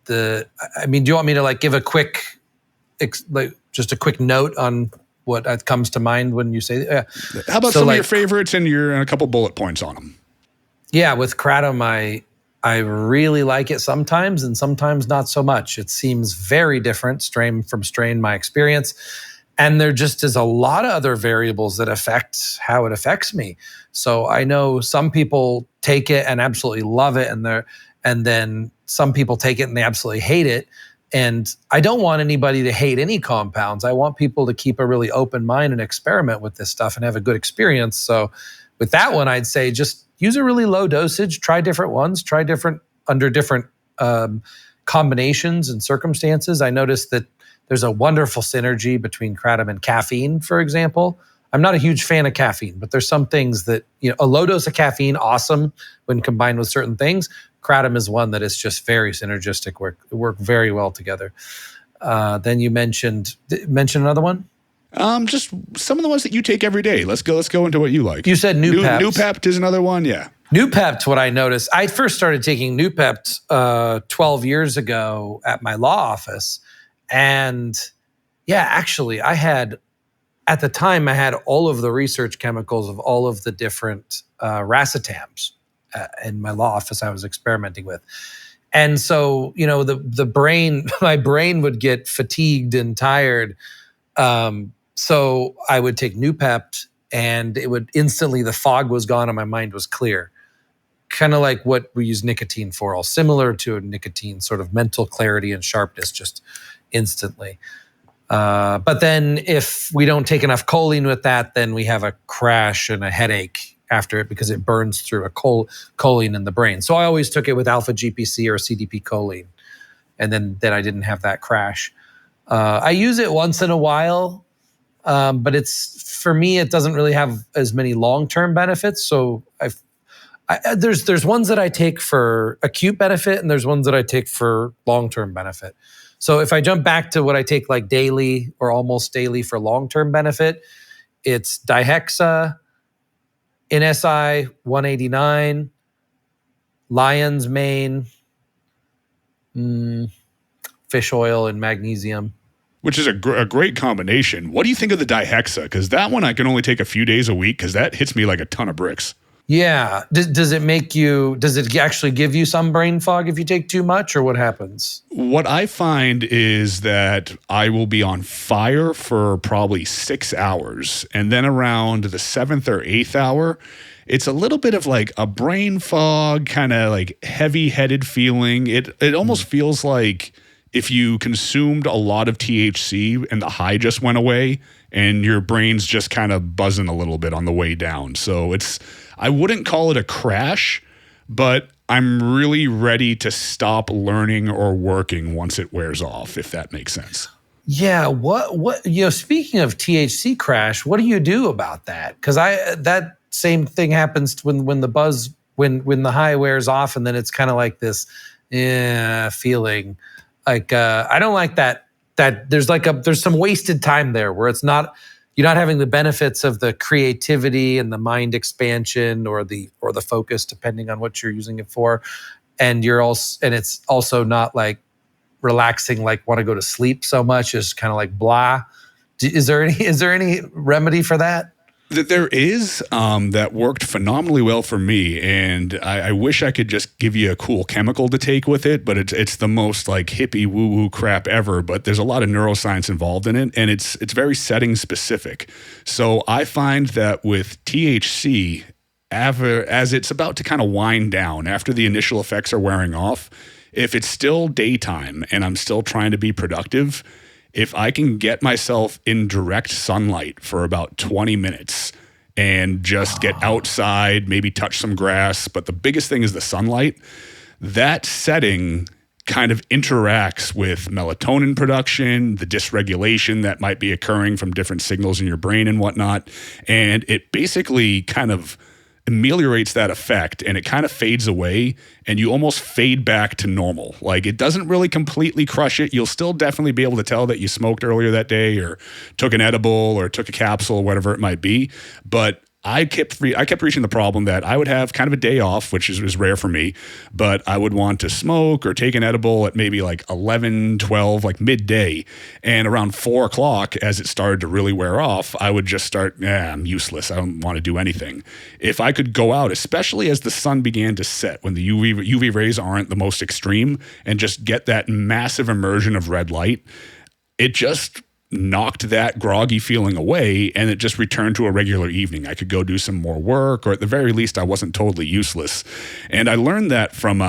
do you want me to like give a quick, just a quick note on what comes to mind when you say that? Yeah. How about some of your favorites and a couple bullet points on them? Yeah, with Kratom, I really like it sometimes and sometimes not so much. It seems very different, strain from strain, my experience. And there just is a lot of other variables that affect how it affects me. So I know some people take it and absolutely love it, and then some people take it and they absolutely hate it. And I don't want anybody to hate any compounds. I want people to keep a really open mind and experiment with this stuff and have a good experience. So with that one, I'd say just use a really low dosage, try different ones, under different combinations and circumstances. I noticed that there's a wonderful synergy between Kratom and caffeine, for example. I'm not a huge fan of caffeine, but there's some things that, a low dose of caffeine, awesome when combined with certain things. Kratom is one that is just very synergistic, work very well together. Then you mentioned another one? Just some of the ones that you take every day. Let's go into what you like. You said Noopept. Noopept is another one, yeah. Noopept, what I noticed, I first started taking Noopept 12 years ago at my law office. And yeah, actually, at the time, I had all of the research chemicals of all of the different racetams in my law office I was experimenting with. And so, the brain, my brain would get fatigued and tired. So I would take Noopept and it would instantly, the fog was gone and my mind was clear. Kind of like what we use nicotine for, all similar to a nicotine, sort of mental clarity and sharpness just instantly. But then if we don't take enough choline with that, then we have a crash and a headache after it because it burns through a choline in the brain. So I always took it with alpha GPC or CDP choline. And then I didn't have that crash. I use it once in a while, but for me, it doesn't really have as many long-term benefits. So there's ones that I take for acute benefit and there's ones that I take for long-term benefit. So if I jump back to what I take like daily or almost daily for long-term benefit, it's dihexa, NSI 189, lion's mane, fish oil, and magnesium. Which is a great combination. What do you think of the dihexa? Because that one I can only take a few days a week because that hits me like a ton of bricks. Yeah. Does it actually give you some brain fog if you take too much, or what happens? What I find is that I will be on fire for probably 6 hours. And then around the 7th or 8th hour, it's a little bit of like a brain fog, kind of like heavy-headed feeling. It almost feels like if you consumed a lot of THC and the high just went away and your brain's just kind of buzzing a little bit on the way down. So I wouldn't call it a crash, but I'm really ready to stop learning or working once it wears off, if that makes sense. Yeah. What, speaking of THC crash, what do you do about that? Because that same thing happens when the buzz, when the high wears off, and then it's kind of like this feeling. Like, I don't like that there's some wasted time there where you're not having the benefits of the creativity and the mind expansion or the focus, depending on what you're using it for. And it's also not like relaxing, like want to go to sleep so much. It's kind of like blah. Is there any remedy for that? There is, that worked phenomenally well for me, and I wish I could just give you a cool chemical to take with it, but it's the most like hippie woo-woo crap ever, but there's a lot of neuroscience involved in it, and it's very setting specific. So I find that with THC, as it's about to kind of wind down, after the initial effects are wearing off, if it's still daytime and I'm still trying to be productive, if I can get myself in direct sunlight for about 20 minutes and just get outside, maybe touch some grass, but the biggest thing is the sunlight, that setting kind of interacts with melatonin production, the dysregulation that might be occurring from different signals in your brain and whatnot. And it basically kind of ameliorates that effect, and it kind of fades away, and you almost fade back to normal. Like, it doesn't really completely crush it. You'll still definitely be able to tell that you smoked earlier that day or took an edible or took a capsule, whatever it might be. But I kept reaching the problem that I would have kind of a day off, which is rare for me, but I would want to smoke or take an edible at maybe like 11, 12, like midday. And around 4 o'clock, as it started to really wear off, I would just start, I'm useless. I don't want to do anything. If I could go out, especially as the sun began to set, when the UV rays aren't the most extreme, and just get that massive immersion of red light, it just knocked that groggy feeling away, and it just returned to a regular evening. I could go do some more work, or at the very least, I wasn't totally useless. And I learned that from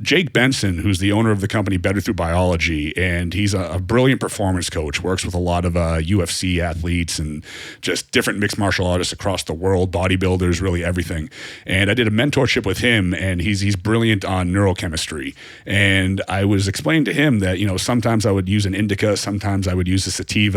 Jake Benson, who's the owner of the company Better Through Biology, and he's a brilliant performance coach, works with a lot of UFC athletes and just different mixed martial artists across the world, bodybuilders, really everything. And I did a mentorship with him, and he's brilliant on neurochemistry. And I was explaining to him that, sometimes I would use an indica, sometimes I would use a sativa,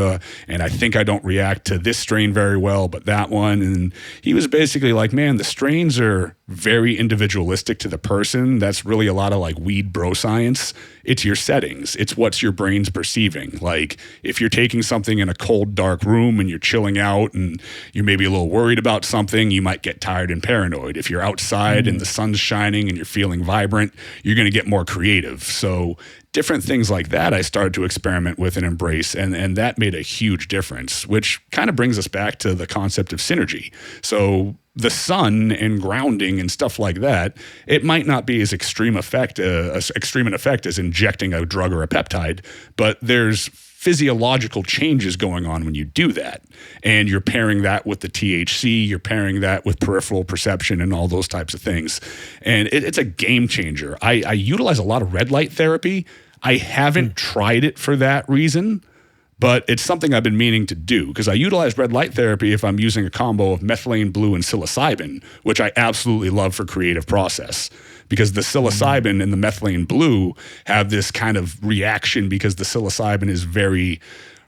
and I think I don't react to this strain very well, but that one. And he was basically like, man, the strains are very individualistic to the person. That's really a lot of like weed bro science. It's your settings. It's what's your brain's perceiving. Like, if you're taking something in a cold, dark room and you're chilling out and you're maybe a little worried about something, you might get tired and paranoid. If you're outside and the sun's shining and you're feeling vibrant, you're going to get more creative. So different things like that I started to experiment with and embrace, and that made a huge difference, which kind of brings us back to the concept of synergy. So the sun and grounding and stuff like that, it might not be as extreme an effect as injecting a drug or a peptide, but there's physiological changes going on when you do that. And you're pairing that with the THC, you're pairing that with peripheral perception and all those types of things. And it's a game changer. I utilize a lot of red light therapy. I haven't tried it for that reason, but it's something I've been meaning to do, because I utilize red light therapy if I'm using a combo of methylene blue and psilocybin, which I absolutely love for creative process, because the psilocybin and the methylene blue have this kind of reaction, because the psilocybin is very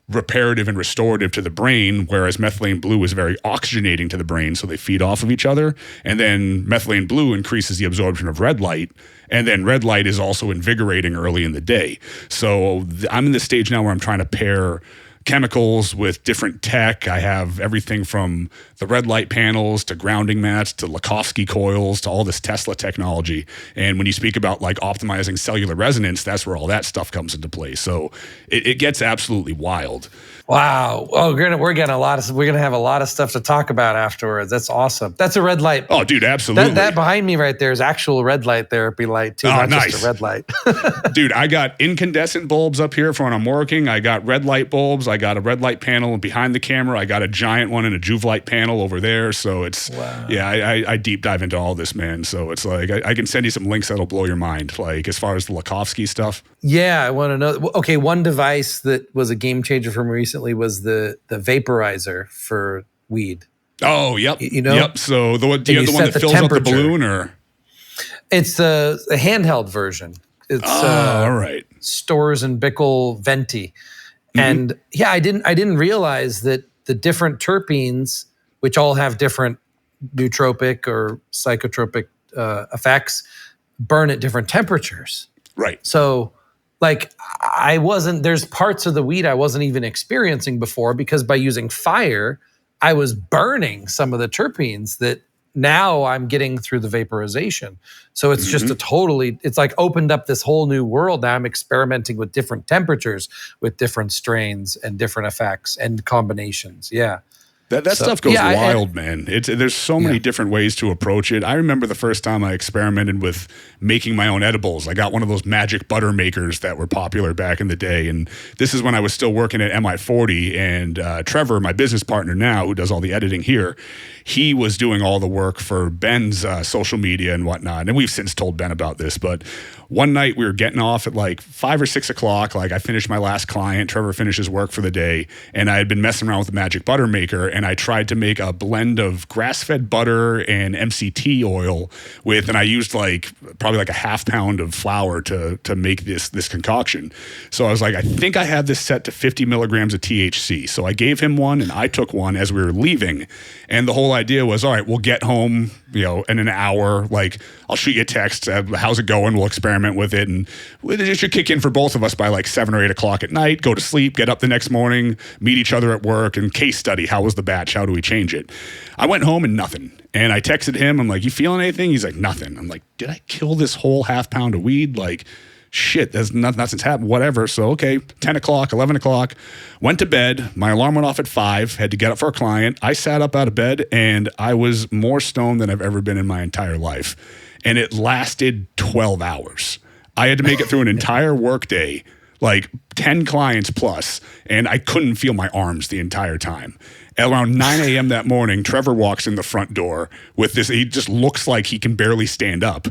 reparative and restorative to the brain, whereas methylene blue is very oxygenating to the brain, so they feed off of each other. And then methylene blue increases the absorption of red light, and then red light is also invigorating early in the day. So I'm in this stage now where I'm trying to pair chemicals with different tech. I have everything from the red light panels to grounding mats to Lakhovsky coils to all this Tesla technology. And when you speak about like optimizing cellular resonance, that's where all that stuff comes into play. So it gets absolutely wild. Wow. Oh, we're gonna have a lot of stuff to talk about afterwards. That's awesome. That's a red light. Oh, dude, absolutely. That behind me right there is actual red light therapy light too, not nice. just a red light. Dude, I got incandescent bulbs up here for when I'm working. I got red light bulbs. I got a red light panel behind the camera. I got a giant one and a Juve light panel over there. So it's, I deep dive into all this, man. So it's like, I can send you some links that'll blow your mind, like as far as the Lakhovsky stuff. Yeah, I want to know. Okay, one device that was a game changer for me recently was the vaporizer for weed. Oh, yep. You know? Yep. So do you have the one that fills up the balloon, or? It's a handheld version. It's all right. Stores and Bickel Venti. And yeah, I didn't realize that the different terpenes, which all have different nootropic or psychotropic effects, burn at different temperatures. Right. So like there's parts of the weed I wasn't even experiencing before, because by using fire, I was burning some of the terpenes that now I'm getting through the vaporization. So it's just it's like opened up this whole new world. Now I'm experimenting with different temperatures, with different strains and different effects and combinations. Yeah. That stuff goes wild, man. There's so many different ways to approach it. I remember the first time I experimented with making my own edibles. I got one of those magic butter makers that were popular back in the day. And this is when I was still working at MI40. And Trevor, my business partner now, who does all the editing here, he was doing all the work for Ben's social media and whatnot. And we've since told Ben about this. But one night we were getting off at like 5 or 6 o'clock. Like I finished my last client. Trevor finishes work for the day. And I had been messing around with the magic butter maker. And I tried to make a blend of grass-fed butter and MCT oil and I used probably like a half pound of flour to make this concoction. So I was like, I think I have this set to 50 milligrams of THC. So I gave him one and I took one as we were leaving. And the whole idea was, all right, we'll get home, in an hour. Like I'll shoot you a text. How's it going? We'll experiment with it. And it should kick in for both of us by like 7 or 8 o'clock at night, go to sleep, get up the next morning, meet each other at work and case study. How was the batch? How do we change it? I went home and nothing. And I texted him. I'm like, you feeling anything? He's like, nothing. I'm like, did I kill this whole half pound of weed? Like, shit, there's nothing's happened, whatever. So, okay, 10 o'clock, 11 o'clock, went to bed. My alarm went off at 5, had to get up for a client. I sat up out of bed and I was more stoned than I've ever been in my entire life. And it lasted 12 hours. I had to make it through an entire workday, like 10 clients plus, and I couldn't feel my arms the entire time. At around 9 a.m. that morning, Trevor walks in the front door with this. He just looks like he can barely stand up.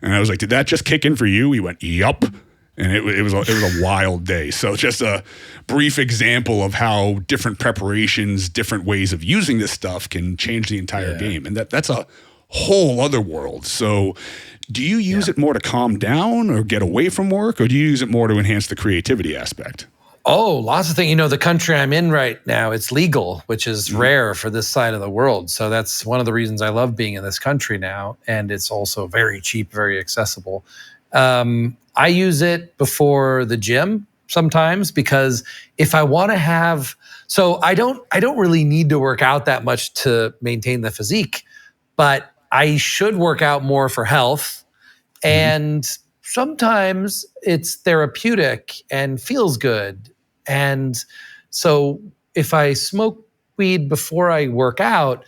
And I was like, did that just kick in for you? He went, yup. And it was a wild day. So just a brief example of how different preparations, different ways of using this stuff can change the entire game. And that's a whole other world. So do you use it more to calm down or get away from work, or do you use it more to enhance the creativity aspect? Oh, lots of things. The country I'm in right now, it's legal, which is rare for this side of the world. So that's one of the reasons I love being in this country now. And it's also very cheap, very accessible. I use it before the gym sometimes, because if I want to I don't really need to work out that much to maintain the physique, but I should work out more for health. And sometimes it's therapeutic and feels good. And so if I smoke weed before I work out,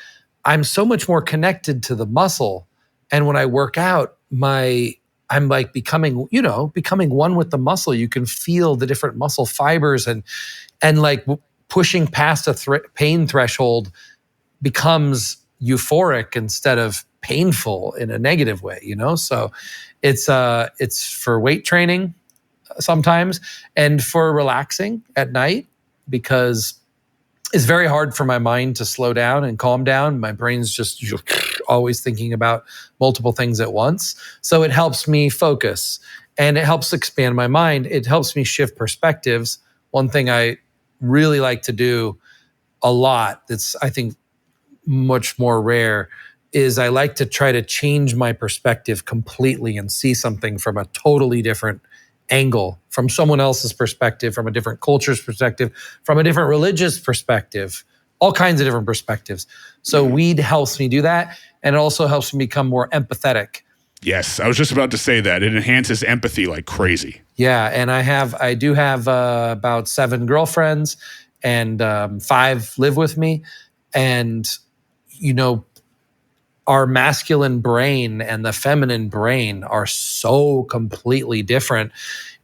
I'm so much more connected to the muscle. And when I work out, I'm like becoming one with the muscle. You can feel the different muscle fibers and like pushing past a pain threshold becomes euphoric instead of painful in a negative way, So it's for weight training sometimes and for relaxing at night, because it's very hard for my mind to slow down and calm down. My brain's just always thinking about multiple things at once. So it helps me focus and it helps expand my mind. It helps me shift perspectives. One thing I really like to do a lot that's, I think, much more rare is I like to try to change my perspective completely and see something from a totally different angle, from someone else's perspective, from a different culture's perspective, from a different religious perspective, all kinds of different perspectives. So weed helps me do that. And it also helps me become more empathetic. Yes, I was just about to say that. It enhances empathy like crazy. Yeah, and I do have about 7 girlfriends, and 5 live with me. And, our masculine brain and the feminine brain are so completely different.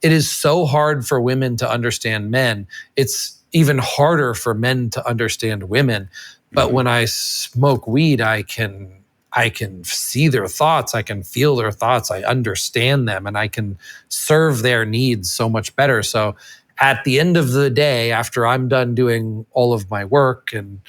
It is so hard for women to understand men. It's even harder for men to understand women. But when I smoke weed, I can see their thoughts. I can feel their thoughts. I understand them, and I can serve their needs so much better. So at the end of the day, after I'm done doing all of my work and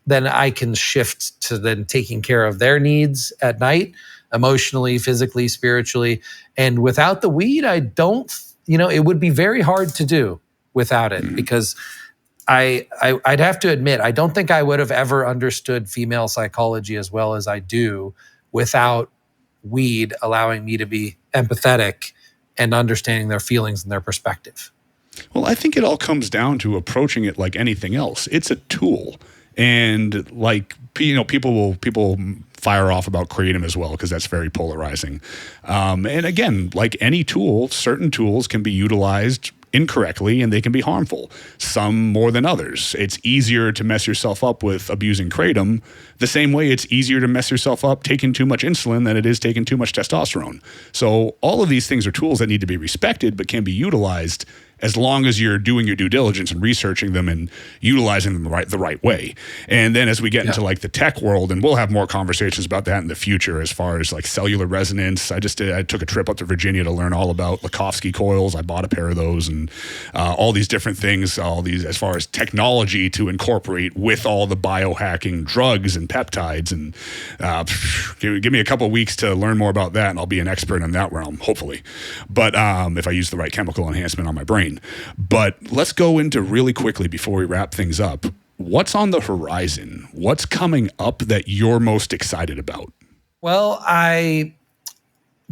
then I can shift to then taking care of their needs at night, emotionally, physically, spiritually. And without the weed, it would be very hard to do without it, because I'd have to admit, I don't think I would have ever understood female psychology as well as I do without weed allowing me to be empathetic and understanding their feelings and their perspective. Well, I think it all comes down to approaching it like anything else. It's a tool. And people fire off about kratom as well, because that's very polarizing. And again, like any tool, certain tools can be utilized incorrectly and they can be harmful, some more than others. It's easier to mess yourself up with abusing kratom the same way it's easier to mess yourself up taking too much insulin than it is taking too much testosterone. So all of these things are tools that need to be respected but can be utilized as long as you're doing your due diligence and researching them and utilizing them the right way. And then as we get into like the tech world, and we'll have more conversations about that in the future as far as like cellular resonance. I took a trip up to Virginia to learn all about Lakovsky coils. I bought a pair of those, and all these different things, all these as far as technology to incorporate with all the biohacking drugs and peptides. And give me a couple of weeks to learn more about that, and I'll be an expert in that realm, hopefully. But if I use the right chemical enhancement on my brain. But let's go into really quickly before we wrap things up. What's on the horizon? What's coming up that you're most excited about? Well,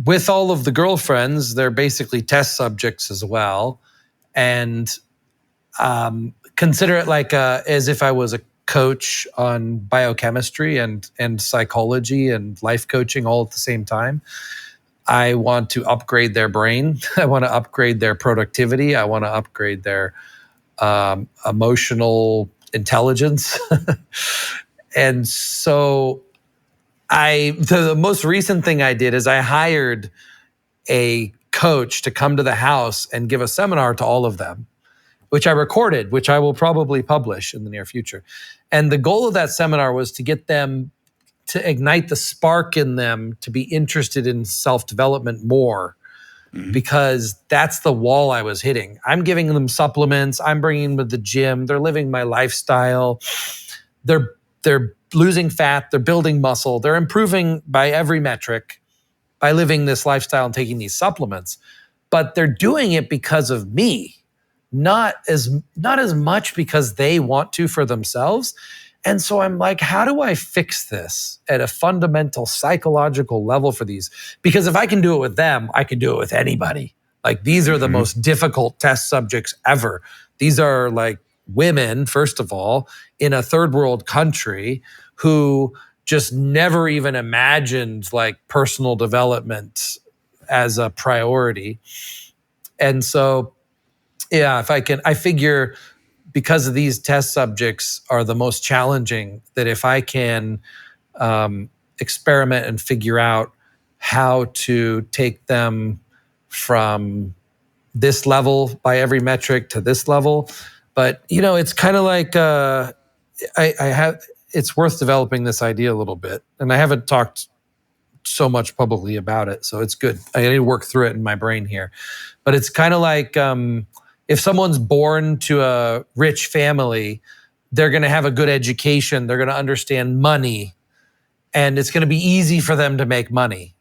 with all of the girlfriends, they're basically test subjects as well. And consider it like as if I was a coach on biochemistry and psychology and life coaching all at the same time. I want to upgrade their brain. I want to upgrade their productivity. I want to upgrade their emotional intelligence. And so the most recent thing I did is I hired a coach to come to the house and give a seminar to all of them, which I recorded, which I will probably publish in the near future. And the goal of that seminar was to get them to ignite the spark in them to be interested in self-development more, because that's the wall I was hitting. I'm giving them supplements. I'm bringing them to the gym. They're living my lifestyle. They're losing fat. They're building muscle. They're improving by every metric by living this lifestyle and taking these supplements. But they're doing it because of me, not as much because they want to for themselves. And so I'm like, how do I fix this at a fundamental psychological level for these? Because if I can do it with them, I can do it with anybody. Like, these are the most difficult test subjects ever. These are like women, first of all, in a third world country who just never even imagined like personal development as a priority. And so, yeah, I figure, because of these test subjects are the most challenging, that if I can experiment and figure out how to take them from this level by every metric to this level. But, it's kind of like it's worth developing this idea a little bit. And I haven't talked so much publicly about it, so it's good. I need to work through it in my brain here. But it's kind of like, if someone's born to a rich family, they're going to have a good education. They're going to understand money, and it's going to be easy for them to make money.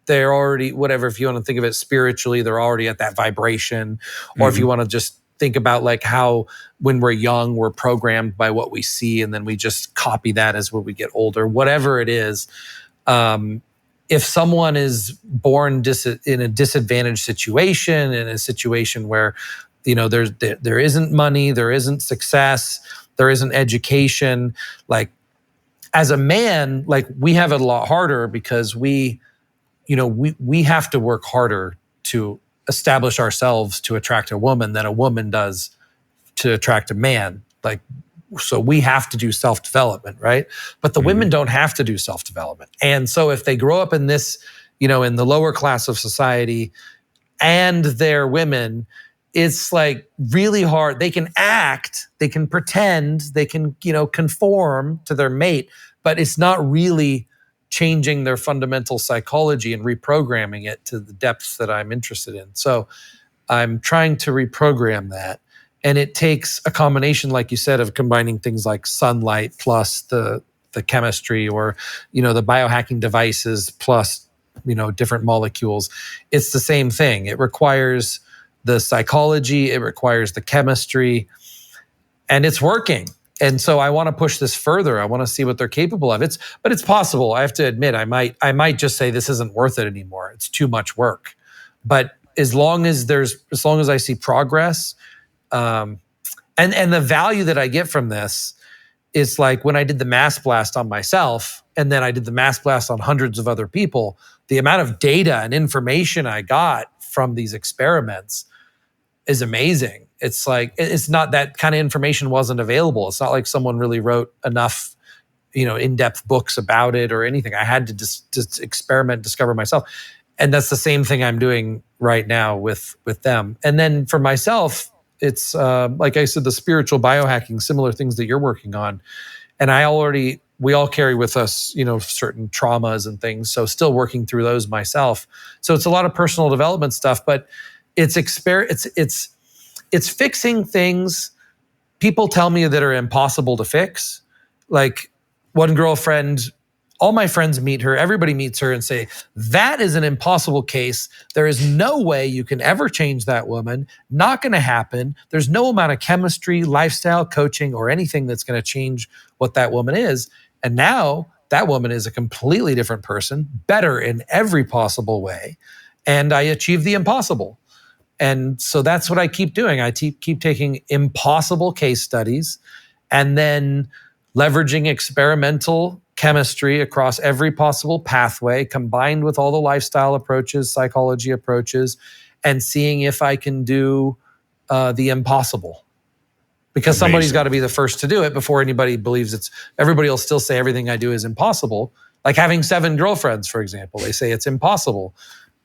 They're already, whatever, if you want to think of it spiritually, they're already at that vibration. Or if you want to just think about like how when we're young, we're programmed by what we see, and then we just copy that as when we get older, whatever it is. if someone is born in a disadvantaged situation, in a situation where, there isn't money, there isn't success, there isn't education, like as a man, like we have it a lot harder because we have to work harder to establish ourselves to attract a woman than a woman does to attract a man. Like, so we have to do self-development, right? But the women don't have to do self-development. And so if they grow up in this, in the lower class of society and they're women, it's like really hard. They can act, they can pretend, they can, conform to their mate, but it's not really changing their fundamental psychology and reprogramming it to the depths that I'm interested in. So I'm trying to reprogram that. And it takes a combination, like you said, of combining things like sunlight plus the chemistry, or, the biohacking devices plus, different molecules. It's the same thing. It requires the psychology, it requires the chemistry, and it's working. And so I want to push this further. I want to see what they're capable of. But it's possible. I have to admit, I might just say this isn't worth it anymore. It's too much work. But as long as I see progress, and the value that I get from this is like when I did the mass blast on myself, and then I did the mass blast on hundreds of other people, the amount of data and information I got from these experiments is amazing. It's like, it's not that kind of information wasn't available. It's not like someone really wrote enough, in-depth books about it or anything. I had to just experiment, discover myself. And that's the same thing I'm doing right now with them. And then for myself, it's like I said, the spiritual biohacking, similar things that you're working on. And we all carry with us, certain traumas and things. So still working through those myself. So it's a lot of personal development stuff, but it's fixing things people tell me that are impossible to fix. Like one girlfriend, all my friends meet her, everybody meets her and say, that is an impossible case. There is no way you can ever change that woman. Not going to happen. There's no amount of chemistry, lifestyle, coaching, or anything that's going to change what that woman is. And now that woman is a completely different person, better in every possible way. And I achieved the impossible. And so that's what I keep doing. I keep taking impossible case studies and then leveraging experimental chemistry across every possible pathway, combined with all the lifestyle approaches, psychology approaches, and seeing if I can do the impossible. Because somebody's got to be the first to do it before anybody believes everybody will still say everything I do is impossible. Like having 7 girlfriends, for example, they say it's impossible.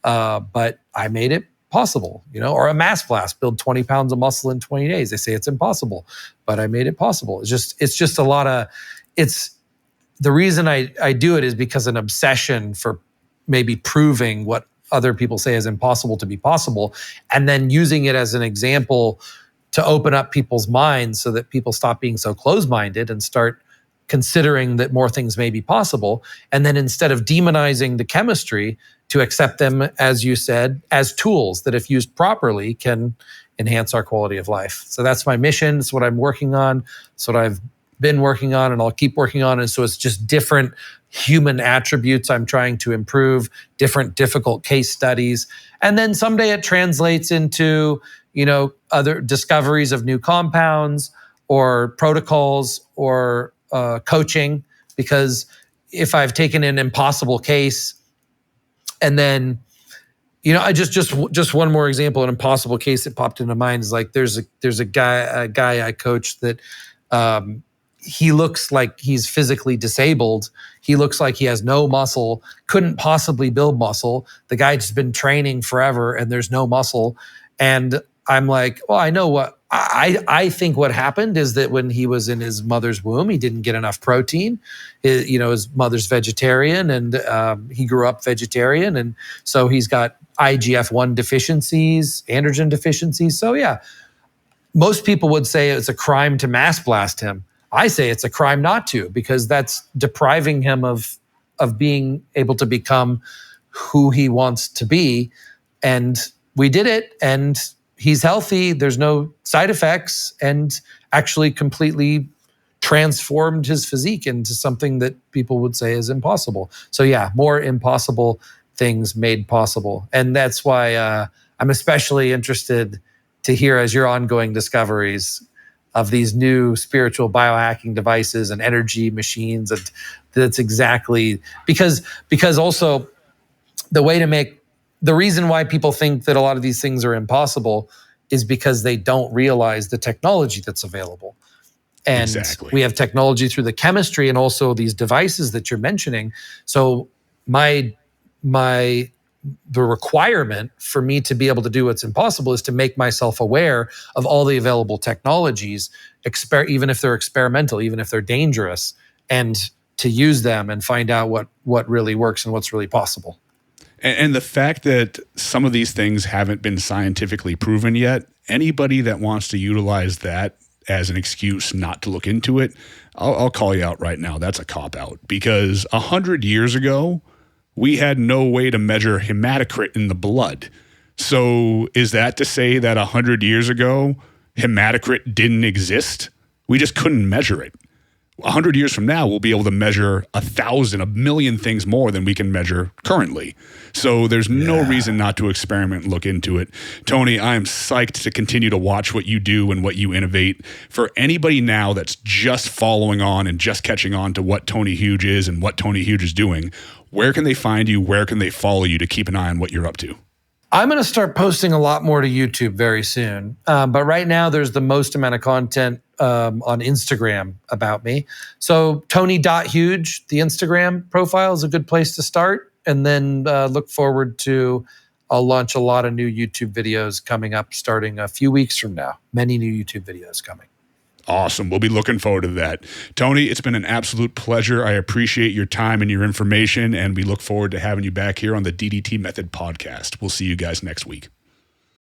But I made it possible, or a mass blast, build 20 pounds of muscle in 20 days. They say it's impossible, but I made it possible. It's just a lot of, the reason I do it is because an obsession for maybe proving what other people say is impossible to be possible, and then using it as an example to open up people's minds so that people stop being so closed-minded and start considering that more things may be possible. And then instead of demonizing the chemistry, to accept them, as you said, as tools that if used properly can enhance our quality of life. So that's my mission. It's what I'm working on. It's what I've been working on and I'll keep working on. And so it's just different human attributes I'm trying to improve, different difficult case studies. And then someday it translates into, other discoveries of new compounds or protocols or coaching. Because if I've taken an impossible case and then, I just one more example, an impossible case that popped into mind is like there's a guy I coach that he looks like he's physically disabled. He looks like he has no muscle, couldn't possibly build muscle. The guy's been training forever and there's no muscle. And I'm like, well, I know what I think what happened is that when he was in his mother's womb, he didn't get enough protein. His mother's vegetarian and he grew up vegetarian. And so he's got IGF-1 deficiencies, androgen deficiencies. So yeah, most people would say it's a crime to mass blast him. I say it's a crime not to, because that's depriving him of being able to become who he wants to be. And we did it, and he's healthy. There's no side effects, and actually completely transformed his physique into something that people would say is impossible. So yeah, more impossible things made possible. And that's why I'm especially interested to hear, as your ongoing discoveries of these new spiritual biohacking devices and energy machines. And that's exactly because also the reason why people think that a lot of these things are impossible is because they don't realize the technology that's available. And we have technology through the chemistry and also these devices that you're mentioning. So the requirement for me to be able to do what's impossible is to make myself aware of all the available technologies, even if they're experimental, even if they're dangerous, and to use them and find out what really works and what's really possible. And the fact that some of these things haven't been scientifically proven yet, anybody that wants to utilize that as an excuse not to look into it, I'll call you out right now. That's a cop-out, because 100 years ago, we had no way to measure hematocrit in the blood. So is that to say that 100 years ago, hematocrit didn't exist? We just couldn't measure it. 100 years from now, we'll be able to measure 1,000, 1,000,000 things more than we can measure currently. So there's no reason not to experiment and look into it. Tony, I'm psyched to continue to watch what you do and what you innovate. For anybody now that's just following on and just catching on to what Tony Huge is and what Tony Huge is doing, where can they find you? Where can they follow you to keep an eye on what you're up to? I'm going to start posting a lot more to YouTube very soon. But right now, there's the most amount of content on Instagram about me. So Tony.Huge, the Instagram profile, is a good place to start. And then look forward to, I'll launch a lot of new YouTube videos coming up starting a few weeks from now. Many new YouTube videos coming. Awesome. We'll be looking forward to that. Tony, it's been an absolute pleasure. I appreciate your time and your information, and we look forward to having you back here on the DDT Method podcast. We'll see you guys next week.